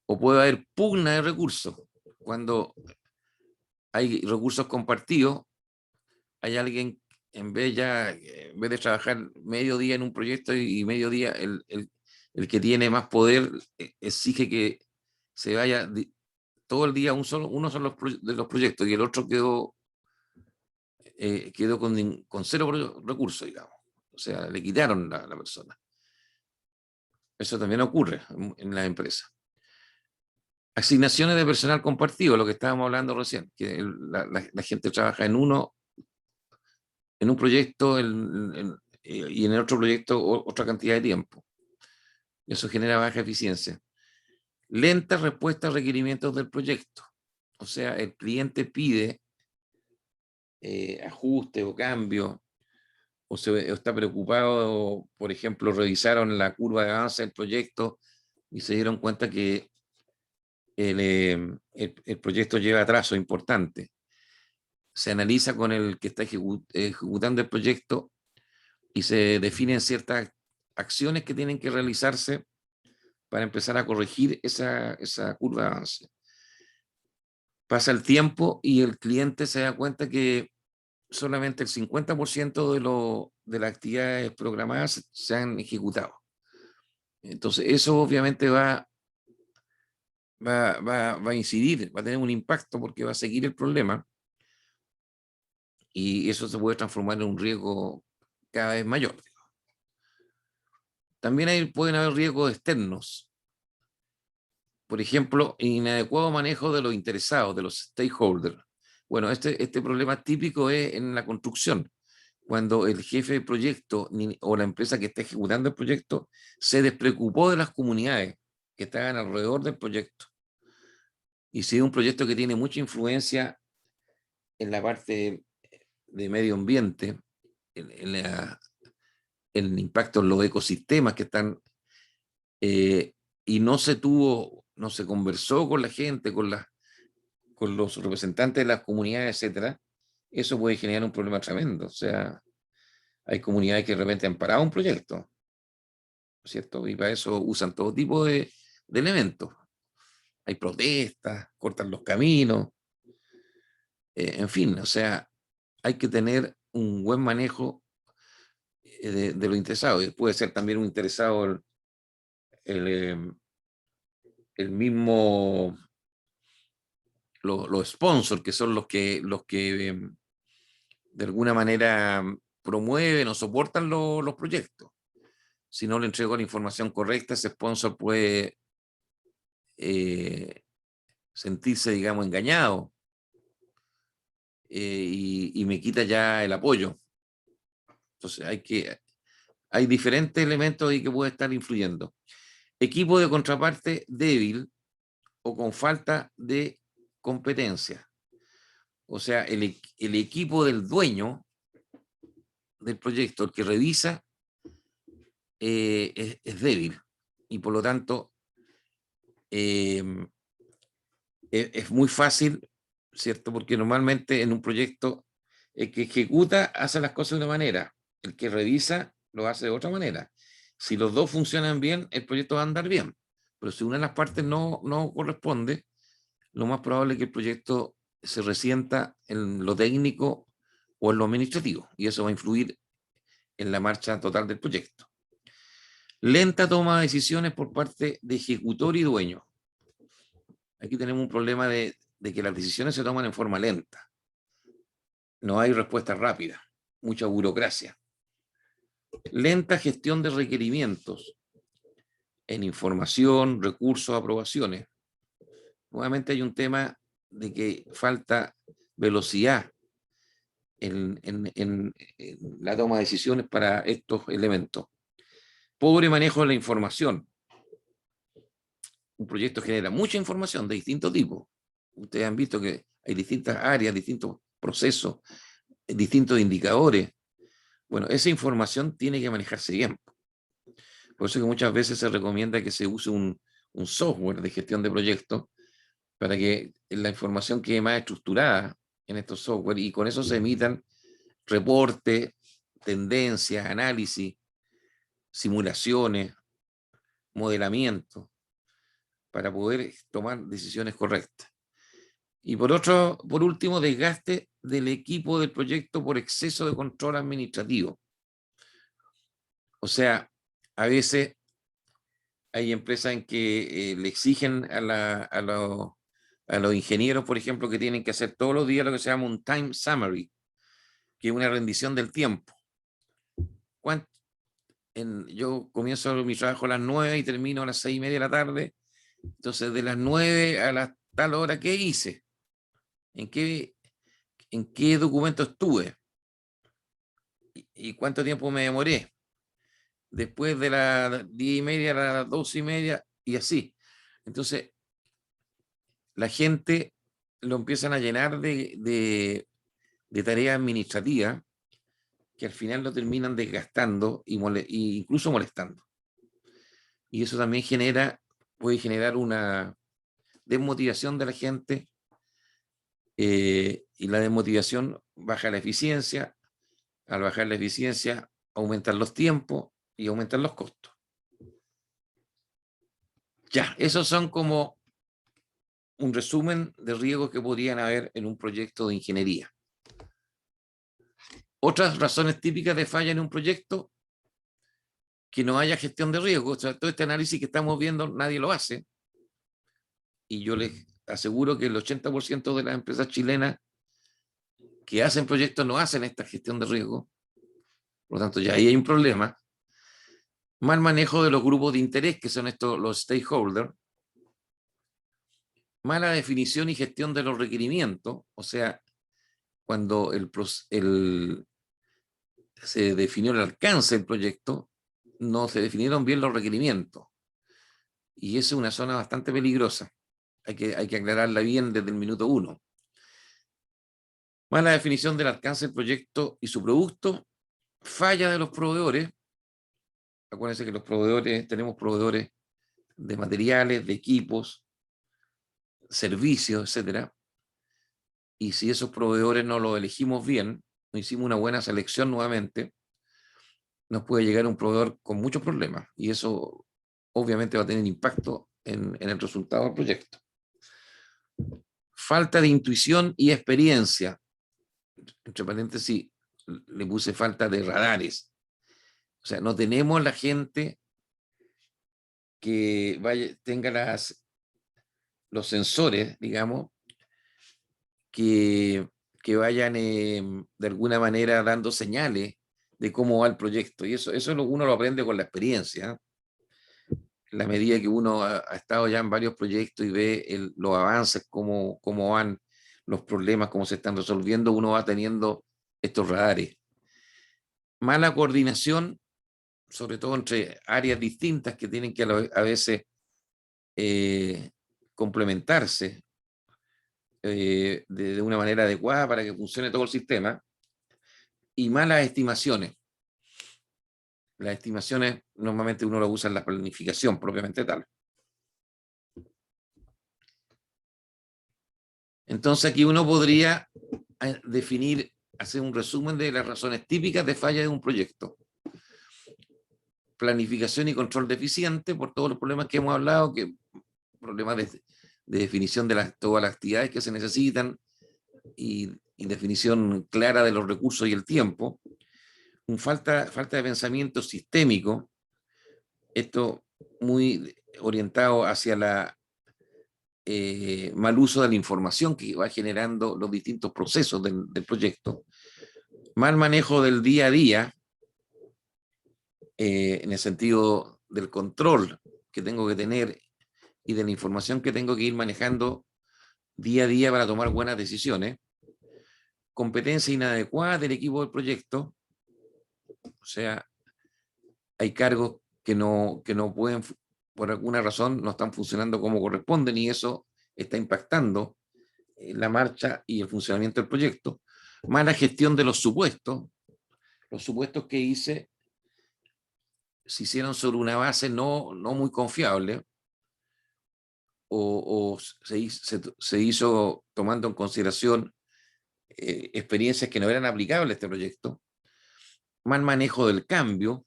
O puede haber pugna de recursos. Cuando hay recursos compartidos, hay alguien, en vez de trabajar medio día en un proyecto y medio día, el que tiene más poder exige que se vaya todo el día uno solo de los proyectos y el otro quedó con cero recursos, digamos. O sea, le quitaron la persona. Eso también ocurre en las empresas. Asignaciones de personal compartido, lo que estábamos hablando recién, que la gente trabaja en un proyecto y en el otro proyecto otra cantidad de tiempo. Eso genera baja eficiencia. Lenta respuesta a requerimientos del proyecto. O sea, el cliente pide ajuste o cambio, o está preocupado, por ejemplo, revisaron la curva de avance del proyecto y se dieron cuenta que el proyecto lleva atraso importante. Se analiza con el que está ejecutando el proyecto y se definen ciertas acciones que tienen que realizarse para empezar a corregir esa curva de avance. Pasa el tiempo y el cliente se da cuenta que solamente el 50% de las actividades programadas se han ejecutado. Entonces, eso obviamente va a incidir, va a tener un impacto porque va a seguir el problema y eso se puede transformar en un riesgo cada vez mayor. También pueden haber riesgos externos. Por ejemplo, inadecuado manejo de los interesados, de los stakeholders. Bueno, este problema típico es en la construcción, cuando el jefe de proyecto o la empresa que está ejecutando el proyecto se despreocupó de las comunidades que estaban alrededor del proyecto. Y si es un proyecto que tiene mucha influencia en la parte de medio ambiente, el impacto en los ecosistemas que están, y no se conversó con la gente, con los representantes de las comunidades, etcétera, eso puede generar un problema tremendo. O sea, hay comunidades que de repente han parado un proyecto, ¿cierto? Y para eso usan todo tipo de elementos. Hay protestas, cortan los caminos, en fin, o sea, hay que tener un buen manejo de lo interesado. Puede ser también un interesado el mismo, los sponsors, que son los que de alguna manera promueven o soportan los proyectos. Si no le entrego la información correcta, ese sponsor puede sentirse, digamos, engañado y me quita ya el apoyo. Entonces hay diferentes elementos ahí que pueden estar influyendo. Equipo de contraparte débil o con falta de competencia. O sea, el equipo del dueño del proyecto, el que revisa, es débil y por lo tanto es muy fácil, ¿cierto? Porque normalmente en un proyecto el que ejecuta hace las cosas de una manera, el que revisa lo hace de otra manera. Si los dos funcionan bien, el proyecto va a andar bien, pero si una de las partes no corresponde, lo más probable es que el proyecto se resienta en lo técnico o en lo administrativo, y eso va a influir en la marcha total del proyecto. Lenta toma de decisiones por parte de ejecutor y dueño. Aquí tenemos un problema de que las decisiones se toman en forma lenta. No hay respuesta rápida, mucha burocracia. Lenta gestión de requerimientos. en información, recursos, aprobaciones. Nuevamente hay un tema de que falta velocidad en la toma de decisiones para estos elementos. Pobre manejo de la información. Un proyecto genera mucha información de distintos tipos. Ustedes han visto que hay distintas áreas, distintos procesos, distintos indicadores. Bueno, esa información tiene que manejarse bien. Por eso que muchas veces se recomienda que se use un software de gestión de proyectos para que la información quede más estructurada en estos software y con eso se emitan reportes, tendencias, análisis, simulaciones, modelamiento, para poder tomar decisiones correctas. Y por último, desgaste del equipo del proyecto por exceso de control administrativo. O sea, a veces hay empresas en que le exigen a los ingenieros, por ejemplo, que tienen que hacer todos los días lo que se llama un time summary, que es una rendición del tiempo. Yo comienzo mi trabajo a las 9 y termino a las 6:30 de la tarde. Entonces, de las 9 a la tal hora, ¿qué hice? ¿En qué documento estuve? ¿Y cuánto tiempo me demoré? Después de las 10:30 a las 12:30 y así. Entonces, la gente lo empiezan a llenar de tareas administrativas que al final lo terminan desgastando y incluso molestando. Y eso también puede generar una desmotivación de la gente, y la desmotivación baja la eficiencia. Al bajar la eficiencia, aumentan los tiempos y aumentan los costos. Ya, esos son como un resumen de riesgos que podrían haber en un proyecto de ingeniería. Otras razones típicas de falla en un proyecto: que no haya gestión de riesgos. O sea, todo este análisis que estamos viendo nadie lo hace. Y yo les aseguro que el 80% de las empresas chilenas que hacen proyectos no hacen esta gestión de riesgo. Por lo tanto, ya ahí hay un problema. Mal manejo de los grupos de interés, que son los stakeholders. Mala definición y gestión de los requerimientos. O sea, cuando se definió el alcance del proyecto, no se definieron bien los requerimientos. Y eso es una zona bastante peligrosa. Hay que aclararla bien desde el minuto 1. Mala definición del alcance del proyecto y su producto. Falla de los proveedores. Acuérdense que tenemos proveedores de materiales, de equipos, servicios, etcétera. Y si esos proveedores no los elegimos bien, no hicimos una buena selección nuevamente, nos puede llegar un proveedor con muchos problemas. Y eso obviamente va a tener impacto en el resultado del proyecto. Falta de intuición y experiencia. Entre paréntesis, le puse falta de radares. O sea, no tenemos la gente que tenga los sensores, digamos, que vayan de alguna manera dando señales de cómo va el proyecto. Y eso uno lo aprende con la experiencia. En la medida que uno ha estado ya en varios proyectos y ve los avances, cómo van los problemas, cómo se están resolviendo, uno va teniendo estos radares. Mala coordinación, sobre todo entre áreas distintas que tienen que a veces complementarse de una manera adecuada para que funcione todo el sistema. Y malas estimaciones. Las estimaciones normalmente uno las usa en la planificación propiamente tal. Entonces aquí uno podría hacer un resumen de las razones típicas de falla de un proyecto. Planificación y control deficiente por todos los problemas que hemos hablado, que problemas de definición de todas las actividades que se necesitan y definición clara de los recursos y el tiempo. Falta de pensamiento sistémico, esto muy orientado hacia mal uso de la información que va generando los distintos procesos del proyecto. Mal manejo del día a día, en el sentido del control que tengo que tener y de la información que tengo que ir manejando día a día para tomar buenas decisiones. Competencia inadecuada del equipo del proyecto, o sea, hay cargos que no pueden, por alguna razón, no están funcionando como corresponden y eso está impactando la marcha y el funcionamiento del proyecto. Mala gestión de los supuestos que hice se hicieron sobre una base no muy confiable o se hizo tomando en consideración experiencias que no eran aplicables a este proyecto, mal manejo del cambio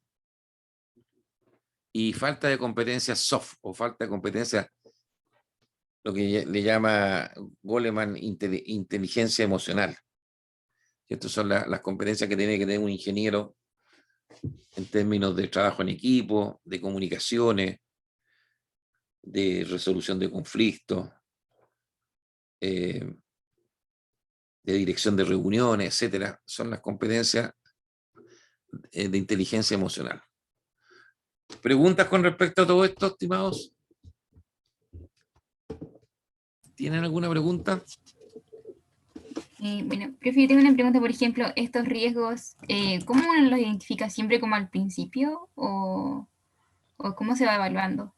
y falta de competencia soft o falta de competencia, lo que le llama Goleman inteligencia emocional. Estas son las competencias que tiene que tener un ingeniero en términos de trabajo en equipo, de comunicaciones, de resolución de conflictos, de dirección de reuniones, etcétera. Son las competencias de inteligencia emocional. ¿Preguntas con respecto a todo esto, estimados? ¿Tienen alguna pregunta? Bueno, profe, yo tengo una pregunta, por ejemplo, estos riesgos, ¿cómo uno los identifica siempre como al principio o cómo se va evaluando?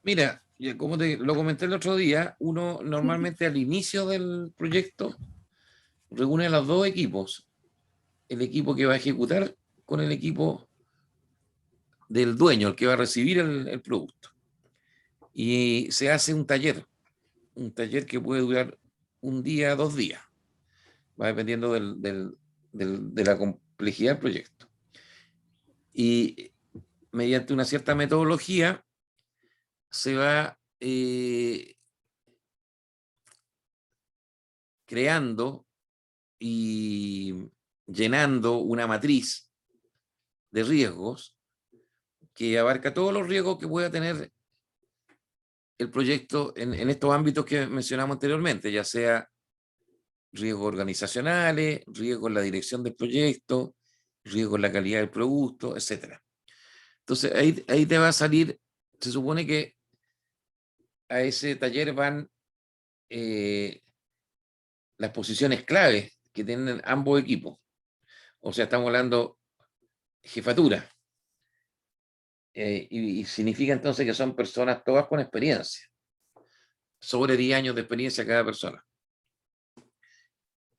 Mira, como te lo comenté el otro día, uno normalmente al inicio del proyecto reúne a los dos equipos, el equipo que va a ejecutar con el equipo del dueño, el que va a recibir el producto. Y se hace un taller que puede durar un día, 2 días, va dependiendo de la complejidad del proyecto. Y mediante una cierta metodología se va creando y llenando una matriz de riesgos que abarca todos los riesgos que pueda tener el proyecto en estos ámbitos que mencionamos anteriormente, ya sea riesgos organizacionales, riesgos en la dirección del proyecto, riesgos en la calidad del producto, etc. Entonces ahí te va a salir, se supone que a ese taller van las posiciones claves que tienen ambos equipos. O sea, estamos hablando jefatura. Y significa entonces que son personas todas con experiencia. Sobre 10 años de experiencia cada persona.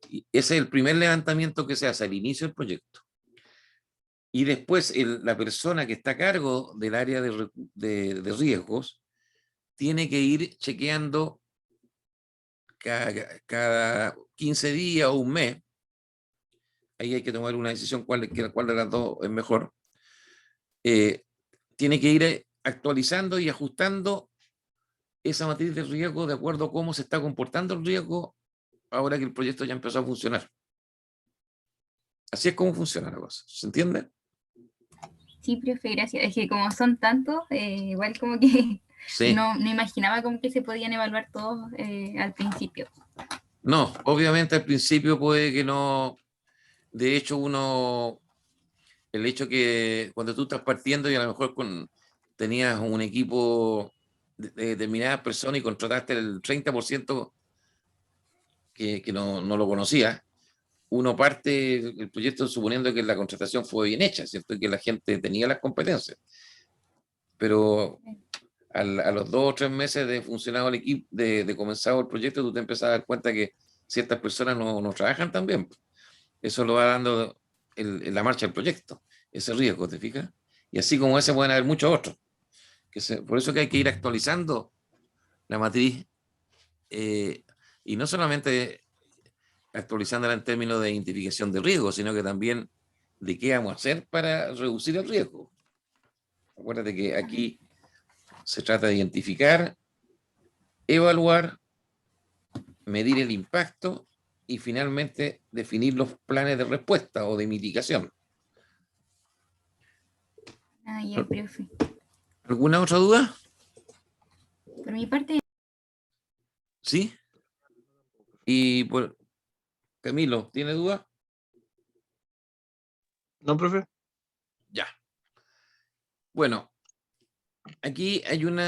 Y ese es el primer levantamiento que se hace al inicio del proyecto. Y después la persona que está a cargo del área de riesgos tiene que ir chequeando cada 15 días o un mes. Ahí hay que tomar una decisión cuál de las dos es mejor. Tiene que ir actualizando y ajustando esa matriz de riesgo de acuerdo a cómo se está comportando el riesgo ahora que el proyecto ya empezó a funcionar. Así es como funciona la cosa. ¿Se entiende? Sí, profe, gracias. Es que como son tantos, igual como que Sí. no imaginaba como que se podían evaluar todos al principio. No, obviamente al principio puede que no. De hecho, el hecho que cuando tú estás partiendo y a lo mejor tenías un equipo de determinadas personas y contrataste el 30% que no lo conocía, uno parte el proyecto suponiendo que la contratación fue bien hecha, ¿cierto? Y que la gente tenía las competencias. Pero a los 2 o 3 meses de funcionado el equipo, de comenzado el proyecto, tú te empiezas a dar cuenta que ciertas personas no trabajan tan bien. Eso lo va dando la marcha del proyecto, ese riesgo, ¿te fijas? Y así como ese pueden haber muchos otros. Por eso que hay que ir actualizando la matriz y no solamente actualizándola en términos de identificación de riesgo, sino que también de qué vamos a hacer para reducir el riesgo. Acuérdate que aquí se trata de identificar, evaluar, medir el impacto y finalmente definir los planes de respuesta o de mitigación. Ah, ya, profe. ¿Alguna otra duda? Por mi parte, ¿Sí? Y por Camilo, ¿tiene duda? No, profe. Ya. Bueno, aquí hay un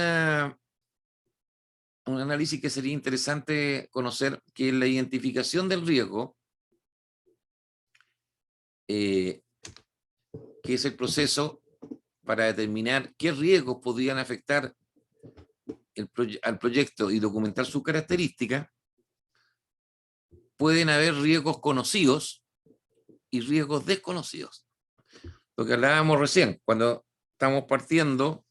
análisis que sería interesante conocer, que es la identificación del riesgo, que es el proceso para determinar qué riesgos podrían afectar al proyecto y documentar sus características. Pueden haber riesgos conocidos y riesgos desconocidos. Lo que hablábamos recién, cuando estamos partiendo,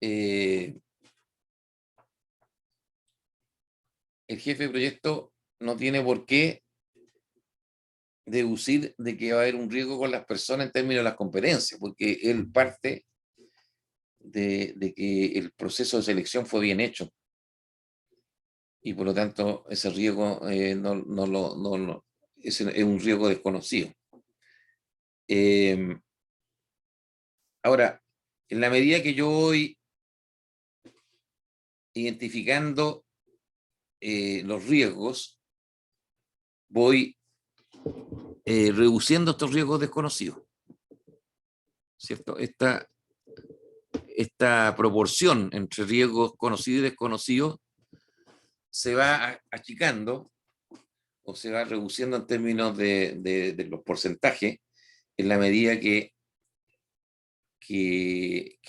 el jefe de proyecto no tiene por qué deducir de que va a haber un riesgo con las personas en términos de las competencias, porque él parte de que el proceso de selección fue bien hecho. Y por lo tanto, ese riesgo es un riesgo desconocido. Ahora, en la medida que yo voy identificando los riesgos, voy reduciendo estos riesgos desconocidos. ¿Cierto? Esta proporción entre riesgos conocidos y desconocidos se va achicando o se va reduciendo en términos de los porcentajes en la medida que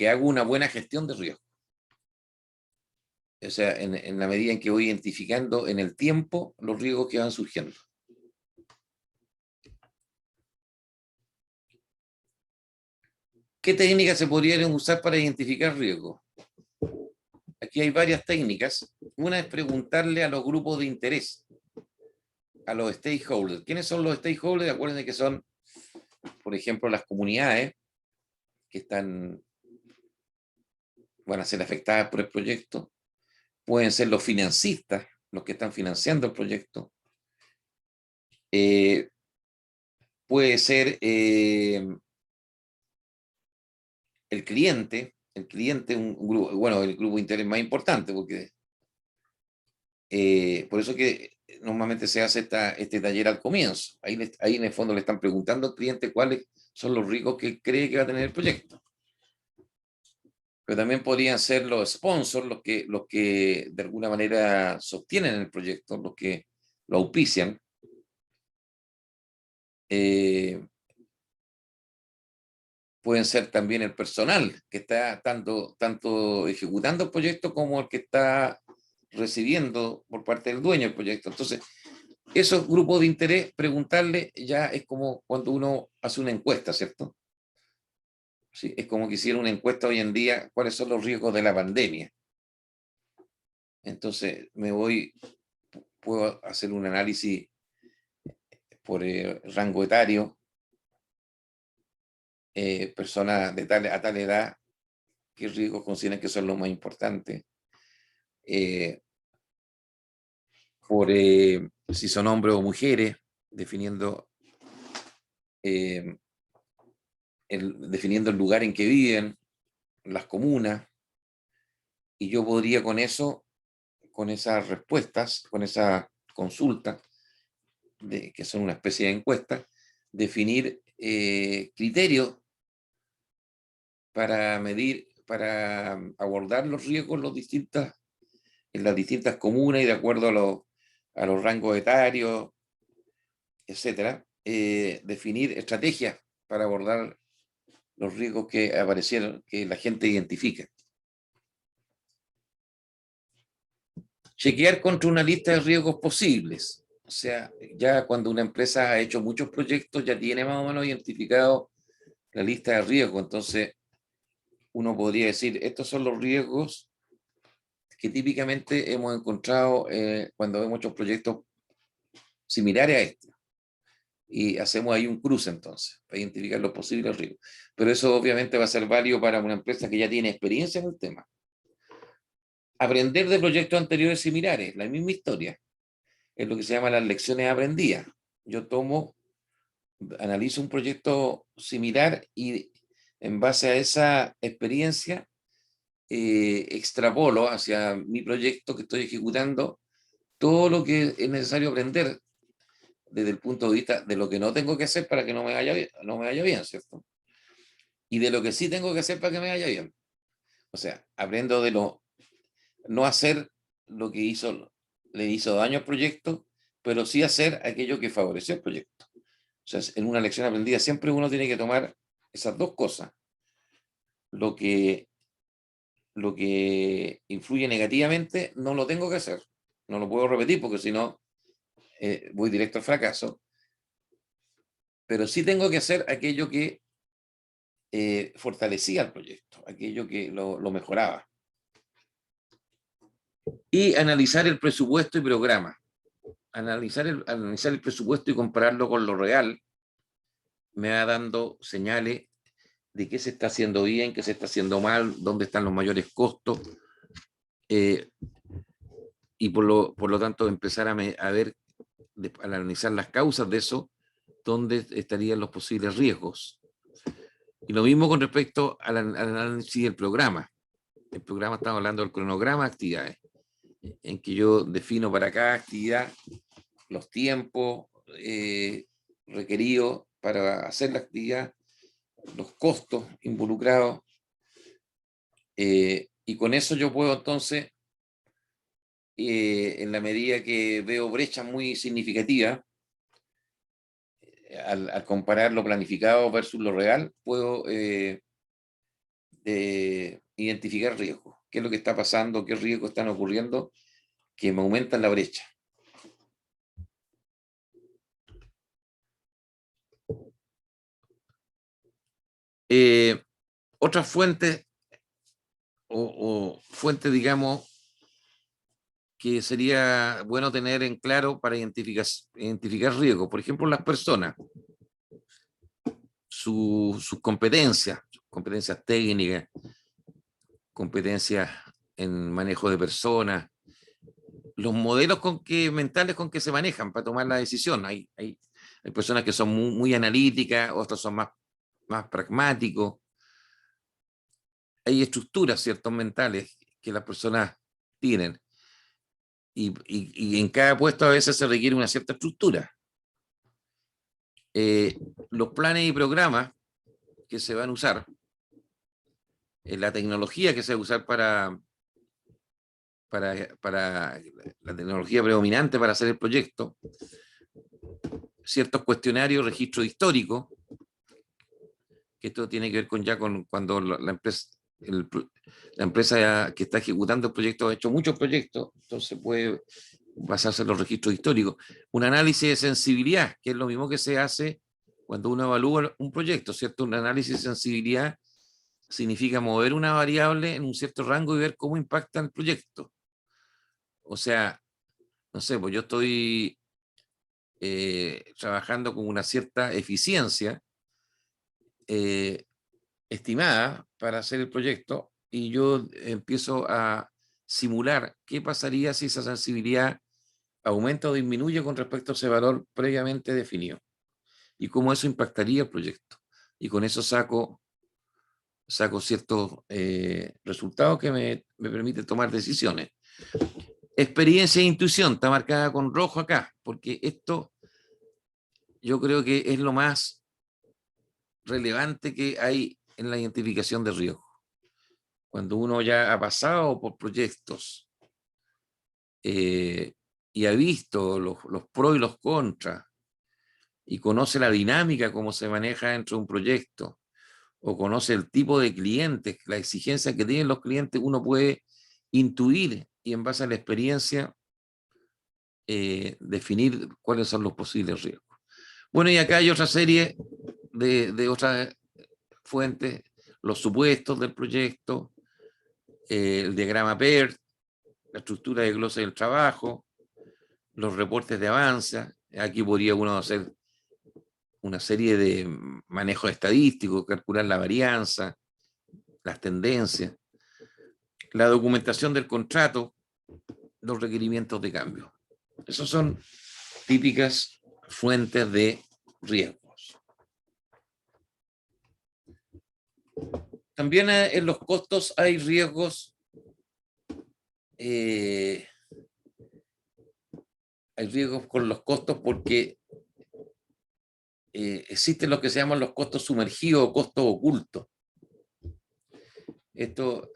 hago una buena gestión de riesgo. O sea, en la medida en que voy identificando en el tiempo los riesgos que van surgiendo. ¿Qué técnicas se podrían usar para identificar riesgos? Aquí hay varias técnicas. Una es preguntarle a los grupos de interés, a los stakeholders. ¿Quiénes son los stakeholders? Acuérdense que son, por ejemplo, las comunidades que van a ser afectadas por el proyecto. Pueden ser los financistas, los que están financiando el proyecto. Puede ser el cliente, un grupo, bueno, el grupo de interés más importante, porque por eso que normalmente se hace este taller al comienzo. Ahí en el fondo le están preguntando al cliente cuáles son los riesgos que él cree que va a tener el proyecto. Pero también podrían ser los sponsors, los que de alguna manera sostienen el proyecto, los que lo auspician. Pueden ser también el personal que está tanto ejecutando el proyecto como el que está recibiendo por parte del dueño del proyecto. Entonces, esos grupos de interés, preguntarle ya es como cuando uno hace una encuesta, ¿cierto? Sí, es como que hiciera una encuesta hoy en día, ¿cuáles son los riesgos de la pandemia? Entonces, puedo hacer un análisis por rango etario, personas a tal edad, qué riesgos consideran que son los más importantes, por si son hombres o mujeres, definiendo el lugar en que viven, las comunas, y yo podría con eso, con esas respuestas, con esa consulta, que son una especie de encuesta, definir criterios para medir, para abordar los riesgos en las distintas comunas y de acuerdo a los rangos etarios, etcétera, definir estrategias para abordar los riesgos que aparecieron, que la gente identifica. Chequear contra una lista de riesgos posibles. O sea, ya cuando una empresa ha hecho muchos proyectos, ya tiene más o menos identificado la lista de riesgos. Entonces, uno podría decir, estos son los riesgos que típicamente hemos encontrado cuando hemos hecho proyectos similares a este. Y hacemos ahí un cruce entonces, para identificar los posibles riesgos. Pero eso obviamente va a ser válido para una empresa que ya tiene experiencia en el tema. Aprender de proyectos anteriores similares, la misma historia. Es lo que se llama las lecciones aprendidas. Yo analizo un proyecto similar y en base a esa experiencia extrapolo hacia mi proyecto que estoy ejecutando todo lo que es necesario aprender desde el punto de vista de lo que no tengo que hacer para que no me vaya bien, ¿cierto? Y de lo que sí tengo que hacer para que me vaya bien. O sea, aprendo de no hacer lo que le hizo daño al proyecto, pero sí hacer aquello que favoreció el proyecto. O sea, en una lección aprendida siempre uno tiene que tomar esas dos cosas. Lo que influye negativamente no lo tengo que hacer. No lo puedo repetir porque si no voy directo al fracaso. Pero sí tengo que hacer aquello que fortalecía el proyecto, aquello que lo mejoraba. Y analizar el presupuesto y programa. Analizar el presupuesto y compararlo con lo real me va dando señales de qué se está haciendo bien, qué se está haciendo mal, dónde están los mayores costos, y por lo tanto empezar a ver, al analizar las causas de eso, dónde estarían los posibles riesgos. Y lo mismo con respecto al análisis del programa. El programa, estamos hablando del cronograma de actividades, en que yo defino para cada actividad los tiempos requeridos para hacer la actividad, los costos involucrados, y con eso yo puedo entonces, en la medida que veo brechas muy significativas, al comparar lo planificado versus lo real, puedo identificar riesgos. ¿Qué es lo que está pasando? ¿Qué riesgos están ocurriendo que me aumentan la brecha? Otras fuentes o fuentes, digamos, que sería bueno tener en claro para identificar riesgos. Por ejemplo, las personas, sus competencias técnicas, competencias en manejo de personas, los modelos mentales con que se manejan para tomar la decisión. Hay personas que son muy analíticas, otros son más pragmáticos. Hay estructuras, ciertos, mentales que las personas tienen. Y en cada puesto a veces se requiere una cierta estructura. Los planes y programas que se van a usar, la tecnología que se va a usar para la tecnología predominante para hacer el proyecto, ciertos cuestionarios, registro histórico, que esto tiene que ver con cuando la empresa que está ejecutando el proyecto ha hecho muchos proyectos, entonces puede basarse en los registros históricos. Un análisis de sensibilidad, que es lo mismo que se hace cuando uno evalúa un proyecto, ¿cierto? Un análisis de sensibilidad significa mover una variable en un cierto rango y ver cómo impacta el proyecto. O sea, no sé, pues yo estoy trabajando con una cierta eficiencia estimada para hacer el proyecto y yo empiezo a simular qué pasaría si esa sensibilidad aumenta o disminuye con respecto a ese valor previamente definido y cómo eso impactaría el proyecto. Y con eso saco ciertos resultados que me permiten tomar decisiones. Experiencia e intuición está marcada con rojo acá, porque esto yo creo que es lo más relevante que hay en la identificación de riesgo. Cuando uno ya ha pasado por proyectos y ha visto los pros y los contras y conoce la dinámica, cómo se maneja dentro de un proyecto, o conoce el tipo de clientes, la exigencia que tienen los clientes, uno puede intuir y en base a la experiencia definir cuáles son los posibles riesgos. Bueno, y acá hay otra serie de otras fuentes, los supuestos del proyecto, el diagrama PERT, la estructura de glosa del trabajo, los reportes de avance. Aquí podría uno hacer una serie de manejos estadísticos, calcular la varianza, las tendencias, la documentación del contrato, los requerimientos de cambio. Esas son típicas fuentes de riesgos. También en los costos hay riesgos. Hay riesgos con los costos porque existen lo que se llaman los costos sumergidos o costos ocultos. Esto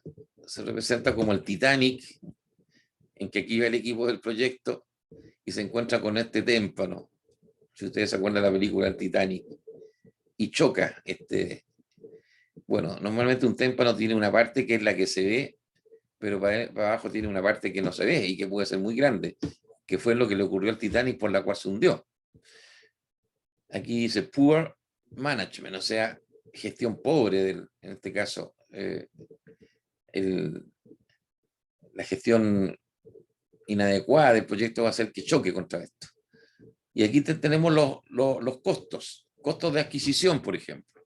se representa como el Titanic, en que aquí va el equipo del proyecto y se encuentra con este témpano. Si ustedes se acuerdan de la película El Titanic, y choca. Bueno, normalmente un témpano tiene una parte que es la que se ve, pero para abajo tiene una parte que no se ve y que puede ser muy grande, que fue lo que le ocurrió al Titanic, por la cual se hundió. Aquí dice poor management, o sea, gestión pobre, en este caso, la gestión inadecuada del proyecto va a hacer que choque contra esto. Y aquí tenemos los costos de adquisición, por ejemplo,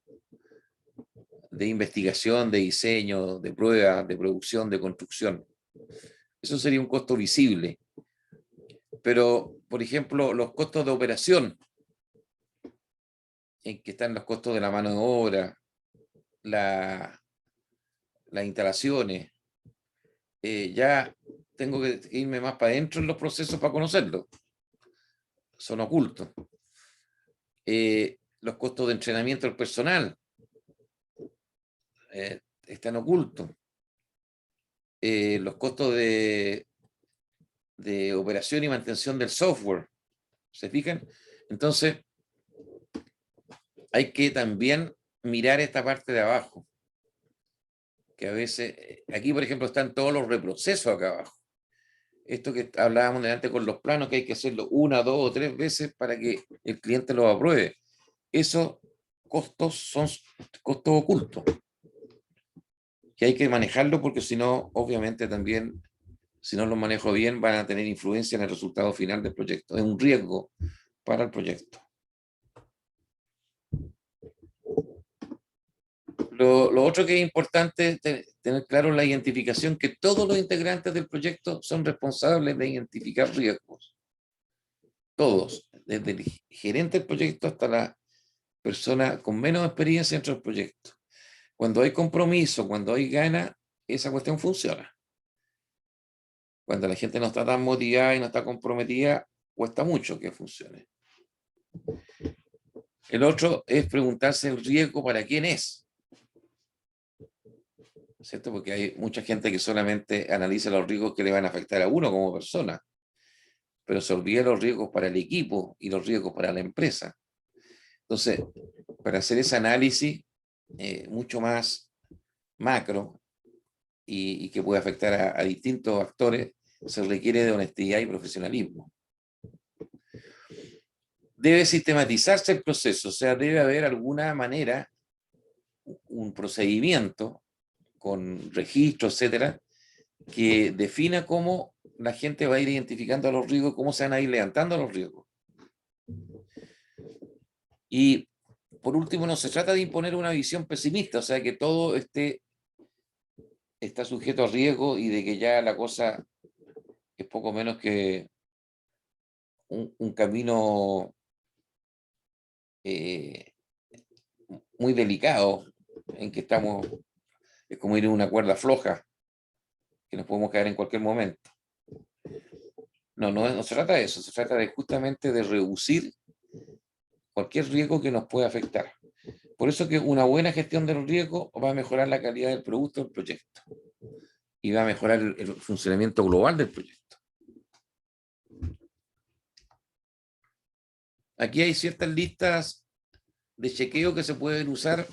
de investigación, de diseño, de prueba, de producción, de construcción. Eso sería un costo visible. Pero, por ejemplo, los costos de operación, en que están los costos de la mano de obra, las instalaciones, ya tengo que irme más para adentro en los procesos para conocerlos. Son ocultos. Los costos de entrenamiento del personal están ocultos. Los costos de operación y mantención del software. ¿Se fijan? Entonces, hay que también mirar esta parte de abajo. Que a veces, aquí por ejemplo están todos los reprocesos acá abajo. Esto que hablábamos delante con los planos, que hay que hacerlo 1, 2 o 3 veces para que el cliente lo apruebe. Esos costos son costos ocultos, que hay que manejarlo porque si no, obviamente también, si no lo manejo bien, van a tener influencia en el resultado final del proyecto. Es un riesgo para el proyecto. Lo otro que es importante es tener claro la identificación, que todos los integrantes del proyecto son responsables de identificar riesgos. Todos, desde el gerente del proyecto hasta la persona con menos experiencia dentro del proyecto. Cuando hay compromiso, cuando hay gana, esa cuestión funciona. Cuando la gente no está tan motivada y no está comprometida, cuesta mucho que funcione. El otro es preguntarse el riesgo para quién es. ¿Cierto? Porque hay mucha gente que solamente analiza los riesgos que le van a afectar a uno como persona, pero se olvida los riesgos para el equipo y los riesgos para la empresa. Entonces, para hacer ese análisis mucho más macro y que puede afectar a distintos actores, se requiere de honestidad y profesionalismo. Debe sistematizarse el proceso, o sea, debe haber alguna manera, un procedimiento con registro, etcétera, que defina cómo la gente va a ir identificando los riesgos, cómo se van a ir levantando los riesgos. Y por último, no se trata de imponer una visión pesimista, o sea, que todo está sujeto a riesgo y de que ya la cosa es poco menos que un camino muy delicado, en que estamos, es como ir en una cuerda floja, que nos podemos caer en cualquier momento. No se trata de eso, se trata de justamente de reducir cualquier riesgo que nos pueda afectar. Por eso que una buena gestión del riesgo va a mejorar la calidad del producto del proyecto y va a mejorar el funcionamiento global del proyecto. Aquí hay ciertas listas de chequeo que se pueden usar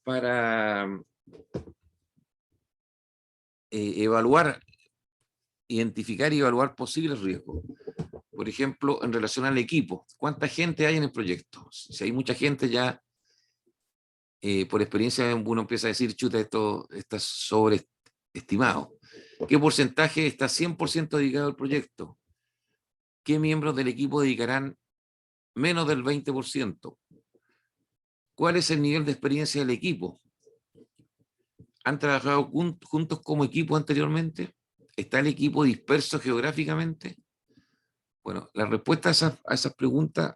para evaluar, identificar y evaluar posibles riesgos. Por ejemplo, en relación al equipo, ¿cuánta gente hay en el proyecto? Si hay mucha gente ya, por experiencia uno empieza a decir, chuta, esto está sobreestimado. ¿Qué porcentaje está 100% dedicado al proyecto? ¿Qué miembros del equipo dedicarán menos del 20%? ¿Cuál es el nivel de experiencia del equipo? ¿Han trabajado juntos como equipo anteriormente? ¿Está el equipo disperso geográficamente? Bueno, las respuestas a esas preguntas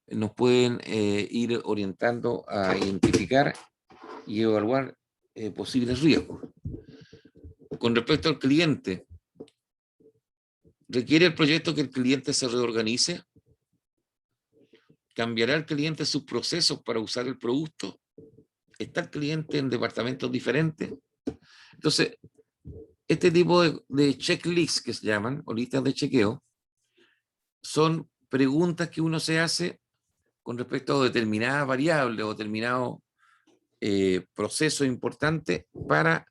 nos pueden ir orientando a identificar y evaluar posibles riesgos. Con respecto al cliente, ¿requiere el proyecto que el cliente se reorganice? ¿Cambiará el cliente sus procesos para usar el producto? está el cliente en departamentos diferentes. Entonces, este tipo de checklists que se llaman, o listas de chequeo, son preguntas que uno se hace con respecto a determinadas variables o determinados procesos importantes para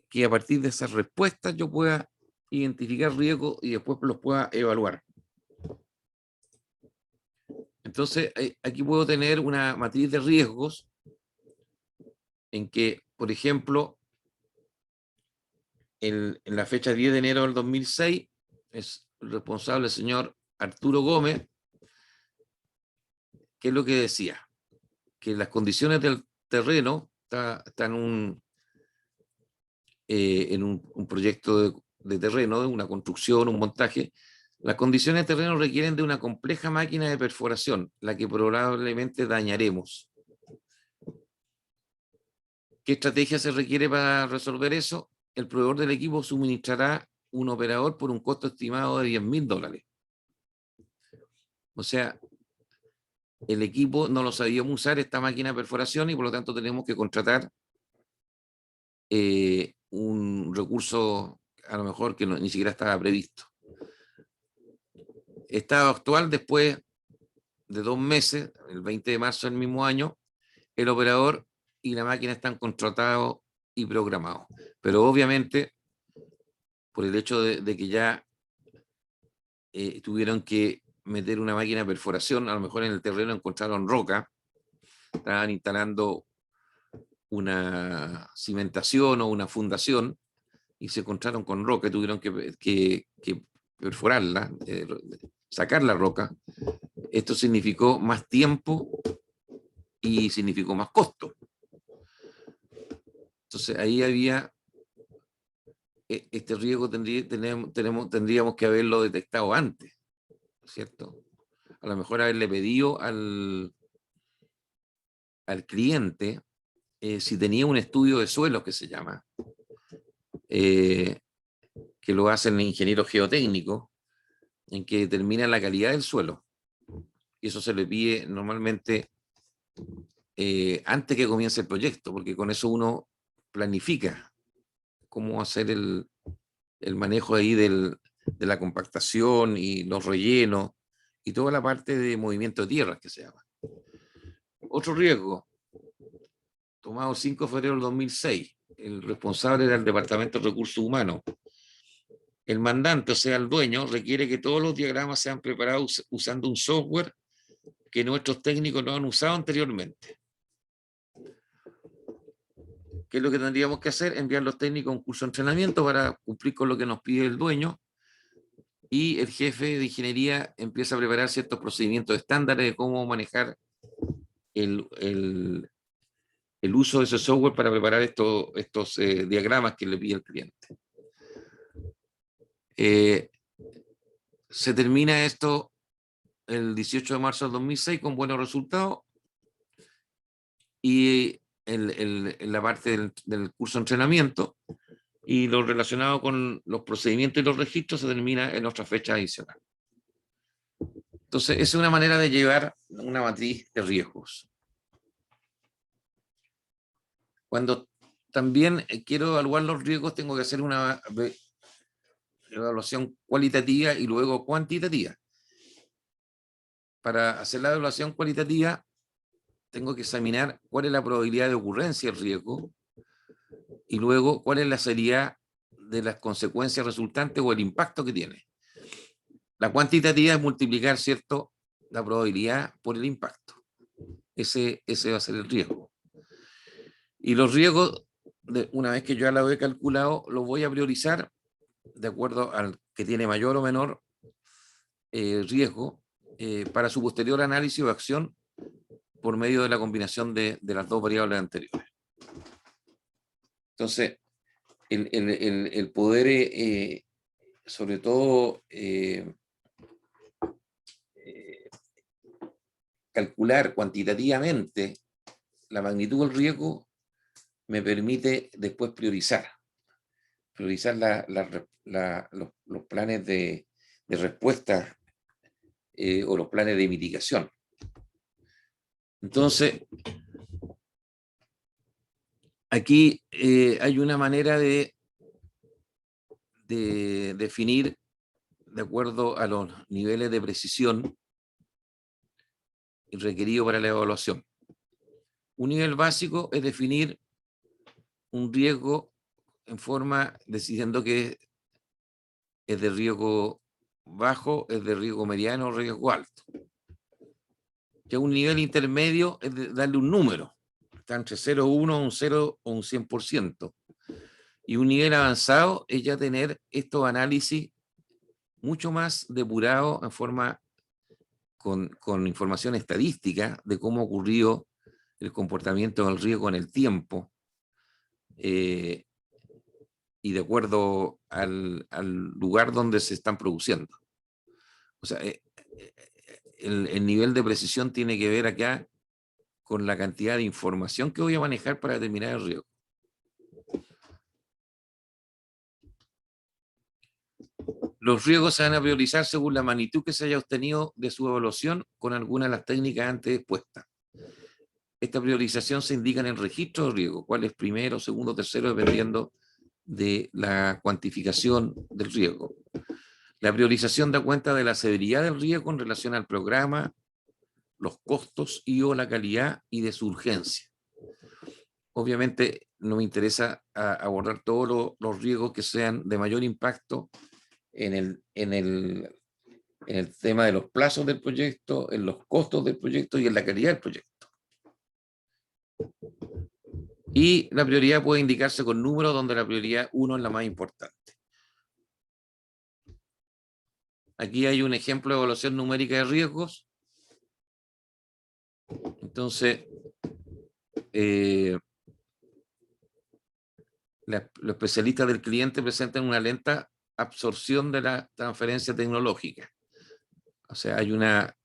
que a partir de esas respuestas yo pueda identificar riesgos y después los pueda evaluar. Entonces, aquí puedo tener una matriz de riesgos en que, por ejemplo, en la fecha 10 de enero del 2006, es el responsable el señor Arturo Gómez, que es lo que decía, que las condiciones del terreno están en un proyecto de terreno, de una construcción, un montaje. Las condiciones de terreno requieren de una compleja máquina de perforación, la que probablemente dañaremos. ¿Qué estrategia se requiere para resolver eso? El proveedor del equipo suministrará un operador por un costo estimado de $10.000. O sea, el equipo no lo sabíamos usar, esta máquina de perforación, y por lo tanto tenemos que contratar un recurso a lo mejor que ni siquiera estaba previsto. Estado actual, después de 2 meses, el 20 de marzo del mismo año, el operador y la máquina están contratados y programados. Pero obviamente, por el hecho de que ya tuvieron que meter una máquina de perforación, a lo mejor en el terreno encontraron roca, estaban instalando una cimentación o una fundación y se encontraron con roca y tuvieron que perforarla, sacar la roca. Esto significó más tiempo y significó más costo. Entonces ahí había este riesgo, tendríamos que haberlo detectado antes, ¿cierto? A lo mejor haberle pedido al cliente si tenía un estudio de suelos, que se llama, que lo hacen ingenieros geotécnicos, en que determina la calidad del suelo. Y eso se le pide normalmente antes que comience el proyecto, porque con eso uno planifica cómo hacer el manejo ahí de la compactación y los rellenos y toda la parte de movimiento de tierras que se llama. Otro riesgo, tomado el 5 de febrero del 2006, el responsable era el Departamento de Recursos Humanos. El mandante, o sea, el dueño, requiere que todos los diagramas sean preparados usando un software que nuestros técnicos no han usado anteriormente. ¿Qué es lo que tendríamos que hacer? Enviar a los técnicos a un curso de entrenamiento para cumplir con lo que nos pide el dueño, y el jefe de ingeniería empieza a preparar ciertos procedimientos estándares de cómo manejar el uso de ese software para preparar estos diagramas que le pide el cliente. Se termina esto el 18 de marzo del 2006 con buenos resultados, y en la parte del curso de entrenamiento y lo relacionado con los procedimientos y los registros se termina en otra fecha adicional. Entonces, esa es una manera de llevar una matriz de riesgos. Cuando también quiero evaluar los riesgos, tengo que hacer una evaluación cualitativa y luego cuantitativa. Para hacer la evaluación cualitativa, tengo que examinar cuál es la probabilidad de ocurrencia del riesgo y luego cuál es la seriedad de las consecuencias resultantes o el impacto que tiene. La cuantitativa es multiplicar, ¿cierto?, la probabilidad por el impacto. Ese va a ser el riesgo. Y los riesgos, una vez que yo ya lo he calculado, los voy a priorizar de acuerdo al que tiene mayor o menor riesgo para su posterior análisis o acción por medio de la combinación de las dos variables anteriores. Entonces, el poder, sobre todo, calcular cuantitativamente la magnitud del riesgo me permite después priorizar los planes de respuesta o los planes de mitigación. Entonces, Aquí hay una manera de definir, de acuerdo a los niveles de precisión requeridos para la evaluación. Un nivel básico es definir un riesgo en forma, decidiendo que es de riesgo bajo, es de riesgo mediano o riesgo alto. Que un nivel intermedio es de darle un número, está entre 0,1, un 0 o un 100%. Y un nivel avanzado es ya tener estos análisis mucho más depurados en forma con información estadística de cómo ocurrió el comportamiento del riesgo en el tiempo, y de acuerdo al lugar donde se están produciendo. O sea, el nivel de precisión tiene que ver acá con la cantidad de información que voy a manejar para determinar el riesgo. Los riesgos se van a priorizar según la magnitud que se haya obtenido de su evaluación con algunas de las técnicas antes expuestas. Esta priorización se indica en el registro de riesgo, cuál es primero, segundo, tercero, dependiendo de la cuantificación del riesgo. La priorización da cuenta de la severidad del riesgo en relación al programa, los costos y o la calidad y de su urgencia. Obviamente no me interesa abordar todos los riesgos que sean de mayor impacto en el tema de los plazos del proyecto, en los costos del proyecto y en la calidad del proyecto. Y la prioridad puede indicarse con números donde la prioridad 1 es la más importante. Aquí hay un ejemplo de evaluación numérica de riesgos. Entonces, los especialistas del cliente presentan una lenta absorción de la transferencia tecnológica. O sea, hay una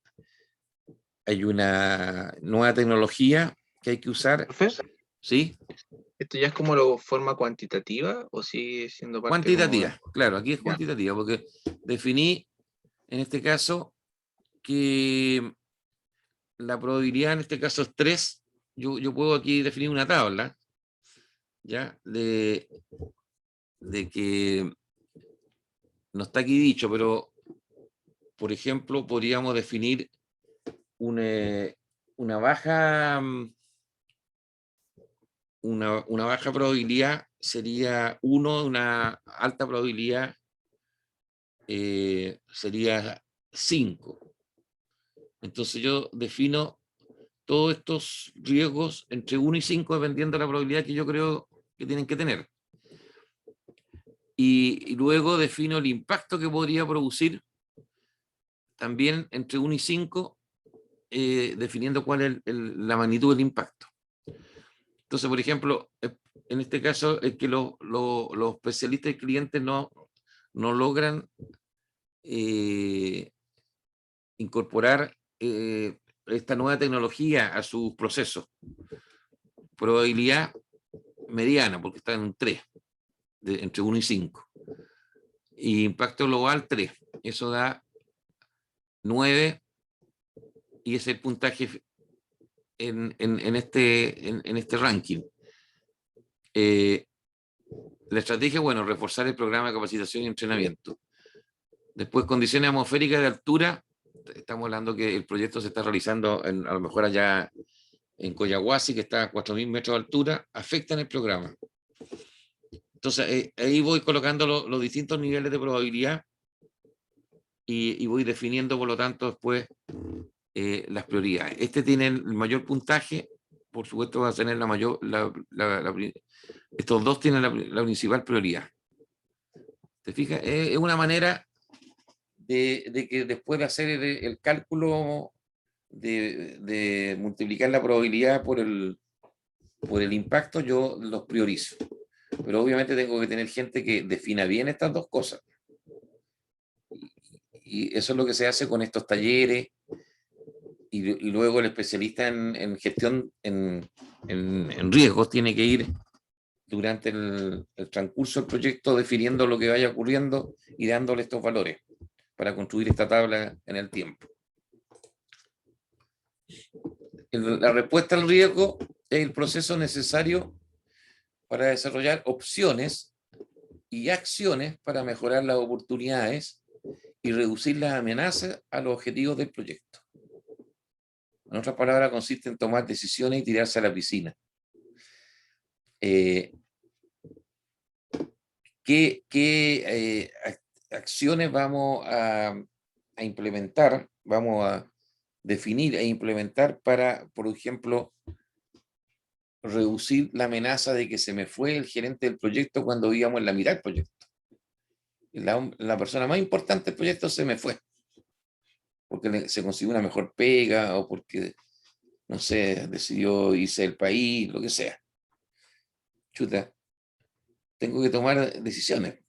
nueva tecnología que hay que usar. ¿Profe? ¿Sí? ¿Esto ya es como la forma cuantitativa o sigue siendo parte Cuantitativa, como... claro, aquí es Ya. cuantitativa, porque definí en este caso que la probabilidad en este caso es 3. Yo puedo aquí definir una tabla, ¿ya? De que no está aquí dicho, pero por ejemplo podríamos definir una baja probabilidad sería 1, una alta probabilidad sería 5. Entonces yo defino todos estos riesgos entre 1 y 5 dependiendo de la probabilidad que yo creo que tienen que tener. Y luego defino el impacto que podría producir también entre 1 y 5, definiendo cuál es la magnitud del impacto. Entonces, por ejemplo, en este caso es que los especialistas y clientes no logran incorporar esta nueva tecnología a sus procesos. Probabilidad mediana, porque está en un 3, entre 1 y 5. Y impacto global 3. Eso da 9 y es el puntaje en este ranking. La estrategia, bueno, reforzar el programa de capacitación y entrenamiento. Después, condiciones atmosféricas de altura. Estamos hablando que el proyecto se está realizando a lo mejor allá en Coyahuasi, que está a 4.000 metros de altura, afectan el programa. Entonces, ahí voy colocando los distintos niveles de probabilidad y voy definiendo, por lo tanto, después las prioridades. Este tiene el mayor puntaje, por supuesto va a tener la mayor, estos dos tienen la principal prioridad. ¿Te fijas? Es una manera de que después de hacer el cálculo de multiplicar la probabilidad por el impacto, yo los priorizo. Pero obviamente tengo que tener gente que defina bien estas dos cosas. Y eso es lo que se hace con estos talleres. Y luego el especialista en gestión en riesgos tiene que ir durante el transcurso del proyecto definiendo lo que vaya ocurriendo y dándole estos valores para construir esta tabla en el tiempo. La respuesta al riesgo es el proceso necesario para desarrollar opciones y acciones para mejorar las oportunidades y reducir las amenazas a los objetivos del proyecto. En otras palabras, consiste en tomar decisiones y tirarse a la piscina. ¿Qué acciones vamos a implementar? Vamos a definir e implementar para, por ejemplo, reducir la amenaza de que se me fue el gerente del proyecto cuando íbamos en la mitad del proyecto. La persona más importante del proyecto se me fue, porque se consiguió una mejor pega o porque, no sé, decidió irse del país, lo que sea. Chuta, tengo que tomar decisiones.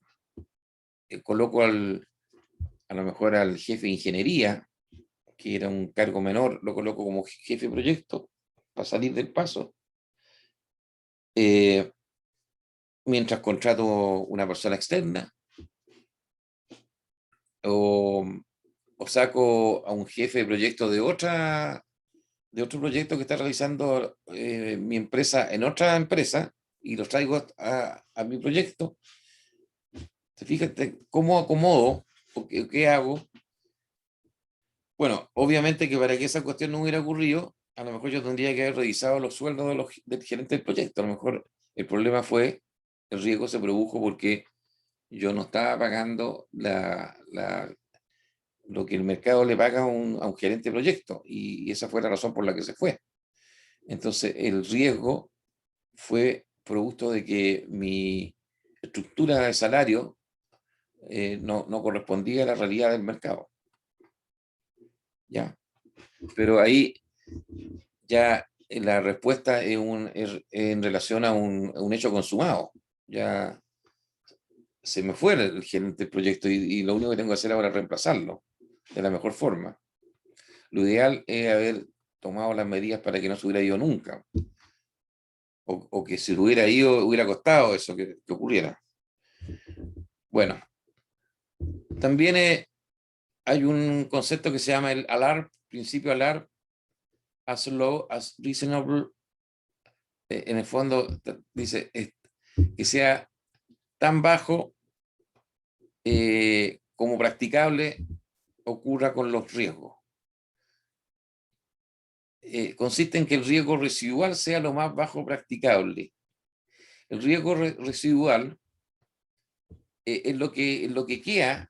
Coloco a lo mejor al jefe de ingeniería, que era un cargo menor, lo coloco como jefe de proyecto para salir del paso. Mientras contrato una persona externa, o saco a un jefe de proyecto de otro proyecto que está realizando mi empresa en otra empresa y los traigo a mi proyecto. Fíjate cómo acomodo o qué hago. Bueno, obviamente que para que esa cuestión no hubiera ocurrido, a lo mejor yo tendría que haber revisado los sueldos del gerente del proyecto. A lo mejor el problema fue, el riesgo se produjo porque yo no estaba pagando lo que el mercado le paga a un gerente de proyecto, y esa fue la razón por la que se fue. Entonces, el riesgo fue producto de que mi estructura de salario no correspondía a la realidad del mercado. ¿Ya? Pero ahí ya la respuesta es en relación a un hecho consumado. Ya se me fue el gerente del proyecto y lo único que tengo que hacer ahora es reemplazarlo de la mejor forma. Lo ideal es haber tomado las medidas para que no se hubiera ido nunca. O que si hubiera ido, hubiera costado eso que ocurriera. Bueno, también hay un concepto que se llama el ALARP, principio ALARP, as low as reasonable. En el fondo dice que sea tan bajo como practicable ocurra con los riesgos. Consiste en que el riesgo residual sea lo más bajo practicable. El riesgo residual es lo que queda,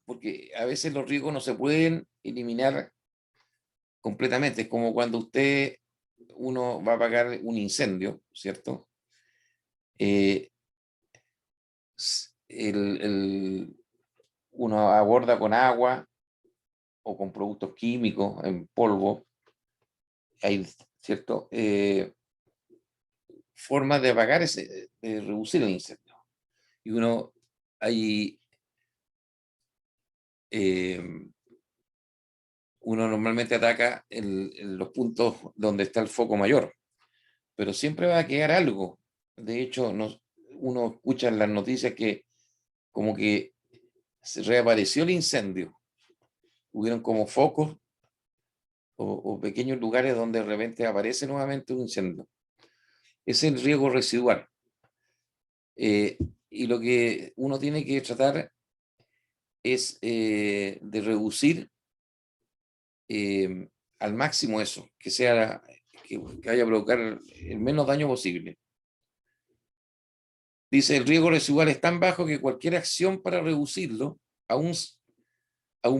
porque a veces los riesgos no se pueden eliminar completamente. Es como cuando uno va a apagar un incendio, ¿cierto? Uno aborda con agua o con productos químicos en polvo. Hay, ¿cierto? Formas de apagar de reducir el incendio. Y uno normalmente ataca los puntos donde está el foco mayor, pero siempre va a quedar algo. De hecho, uno escucha en las noticias que como que se reapareció el incendio. Hubieron como focos o pequeños lugares donde de repente aparece nuevamente un incendio. Ese es el riesgo residual. Y lo que uno tiene que tratar es de reducir al máximo eso, que vaya a provocar el menos daño posible. Dice, el riesgo residual es tan bajo que cualquier acción para reducirlo aún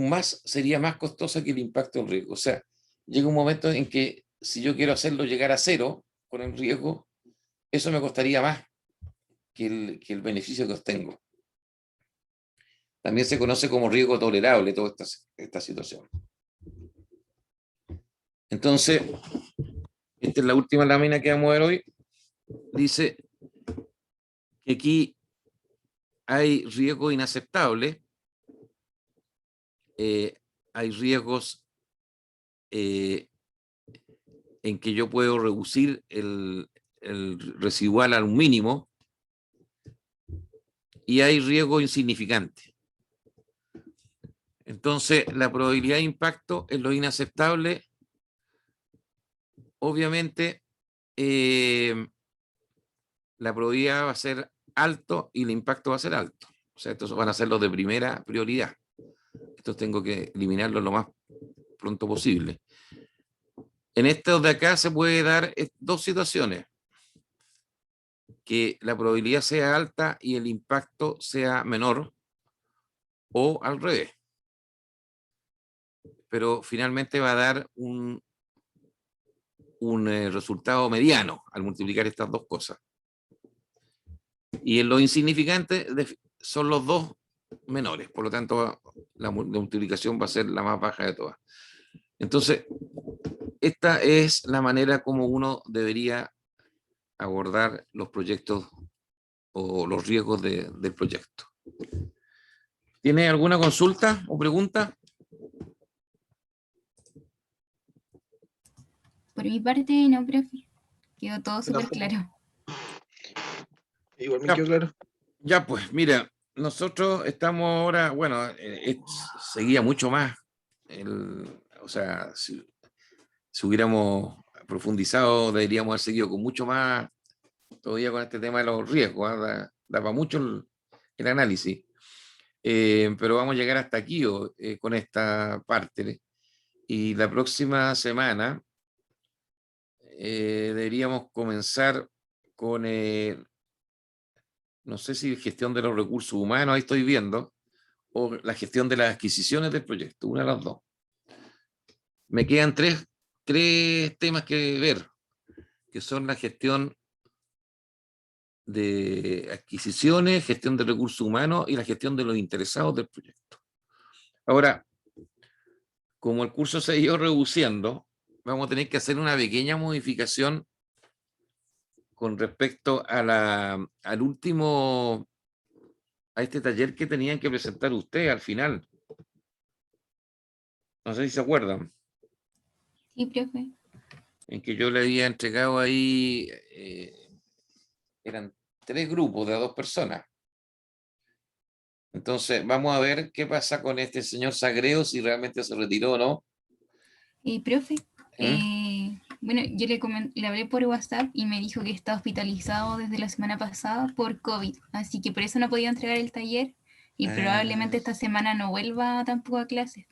más sería más costosa que el impacto del riesgo. O sea, llega un momento en que si yo quiero hacerlo llegar a cero con el riesgo, eso me costaría más que el beneficio que obtengo. También se conoce como riesgo tolerable toda esta situación. Entonces, esta es la última lámina que vamos a ver hoy. Dice que aquí hay riesgo inaceptable, hay riesgos en que yo puedo reducir el residual a un mínimo, y hay riesgo insignificante. Entonces, la probabilidad de impacto en lo inaceptable, obviamente, la probabilidad va a ser alto y el impacto va a ser alto. O sea, estos van a ser los de primera prioridad. Estos tengo que eliminarlos lo más pronto posible. En estos de acá se puede dar dos situaciones. Que la probabilidad sea alta y el impacto sea menor, o al revés. Pero finalmente va a dar un resultado mediano al multiplicar estas dos cosas. Y en lo insignificante son los dos menores, por lo tanto la multiplicación va a ser la más baja de todas. Entonces, esta es la manera como uno debería abordar los proyectos o los riesgos del proyecto. ¿Tiene alguna consulta o pregunta? Por mi parte, no, profe. Quedó todo súper tampoco. claro. Igual me Ya. quedó claro. Ya, pues, mira, nosotros estamos ahora, bueno, seguía mucho más. O sea, si hubiéramos profundizado, deberíamos haber seguido con mucho más, todavía con este tema de los riesgos, ¿eh? Daba mucho el análisis. Pero vamos a llegar hasta aquí con esta parte. Y la próxima semana deberíamos comenzar con, no sé si gestión de los recursos humanos, ahí estoy viendo, o la gestión de las adquisiciones del proyecto, una de las dos. Me quedan tres temas que ver, que son la gestión de adquisiciones, gestión de recursos humanos y la gestión de los interesados del proyecto. Ahora, como el curso se ha ido reduciendo, vamos a tener que hacer una pequeña modificación con respecto a al último, a este taller que tenían que presentar ustedes al final. No sé si se acuerdan. Sí, profe. En que yo le había entregado ahí, eran 3 grupos de 2 personas. Entonces, vamos a ver qué pasa con este señor Sagreo, si realmente se retiró o no. Profe, ¿Mm? bueno, yo le hablé por WhatsApp y me dijo que está hospitalizado desde la semana pasada por COVID, así que por eso no podía entregar el taller y probablemente esta semana no vuelva tampoco a clases.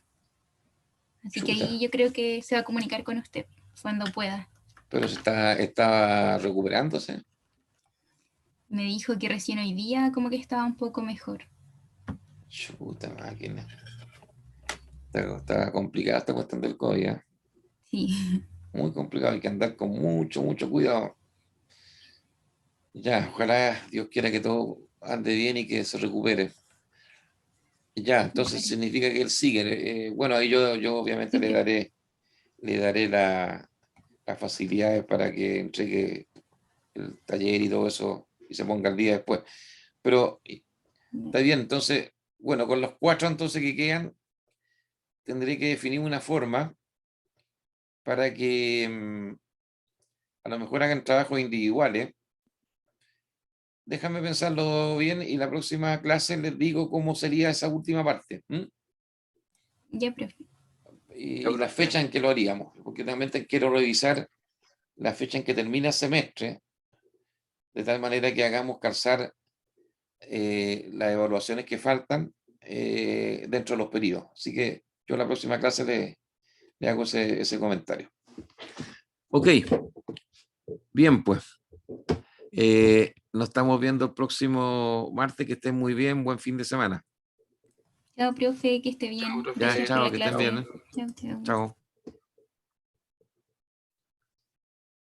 Así que Chuta. ahí yo creo que se va a comunicar con usted cuando pueda. Pero está recuperándose. Me dijo que recién hoy día como que estaba un poco mejor. Chuta máquina. Está complicada esta cuestión del COVID, ¿eh? Sí. Muy complicado, hay que andar con mucho cuidado. Ya, ojalá Dios quiera que todo ande bien y que se recupere. Ya, entonces significa que él sigue. Bueno, ahí yo obviamente Sí, le daré las facilidades para que entregue el taller y todo eso y se ponga al día después. Pero está bien, entonces, bueno, con los 4 entonces que quedan, tendré que definir una forma para que a lo mejor hagan trabajos individuales. Déjame pensarlo bien y la próxima clase les digo cómo sería esa última parte. ya, profe. Y la fecha en que lo haríamos, porque también quiero revisar la fecha en que termina el semestre, de tal manera que hagamos calzar las evaluaciones que faltan dentro de los periodos. Así que yo en la próxima clase le hago ese comentario. Ok, bien pues. Nos estamos viendo el próximo martes, que estén muy bien, buen fin de semana. Chao, profe, que esté bien. Chao, profe. Ya, Gracias por chao, la que estén clase. bien. Chao, chao. Chao.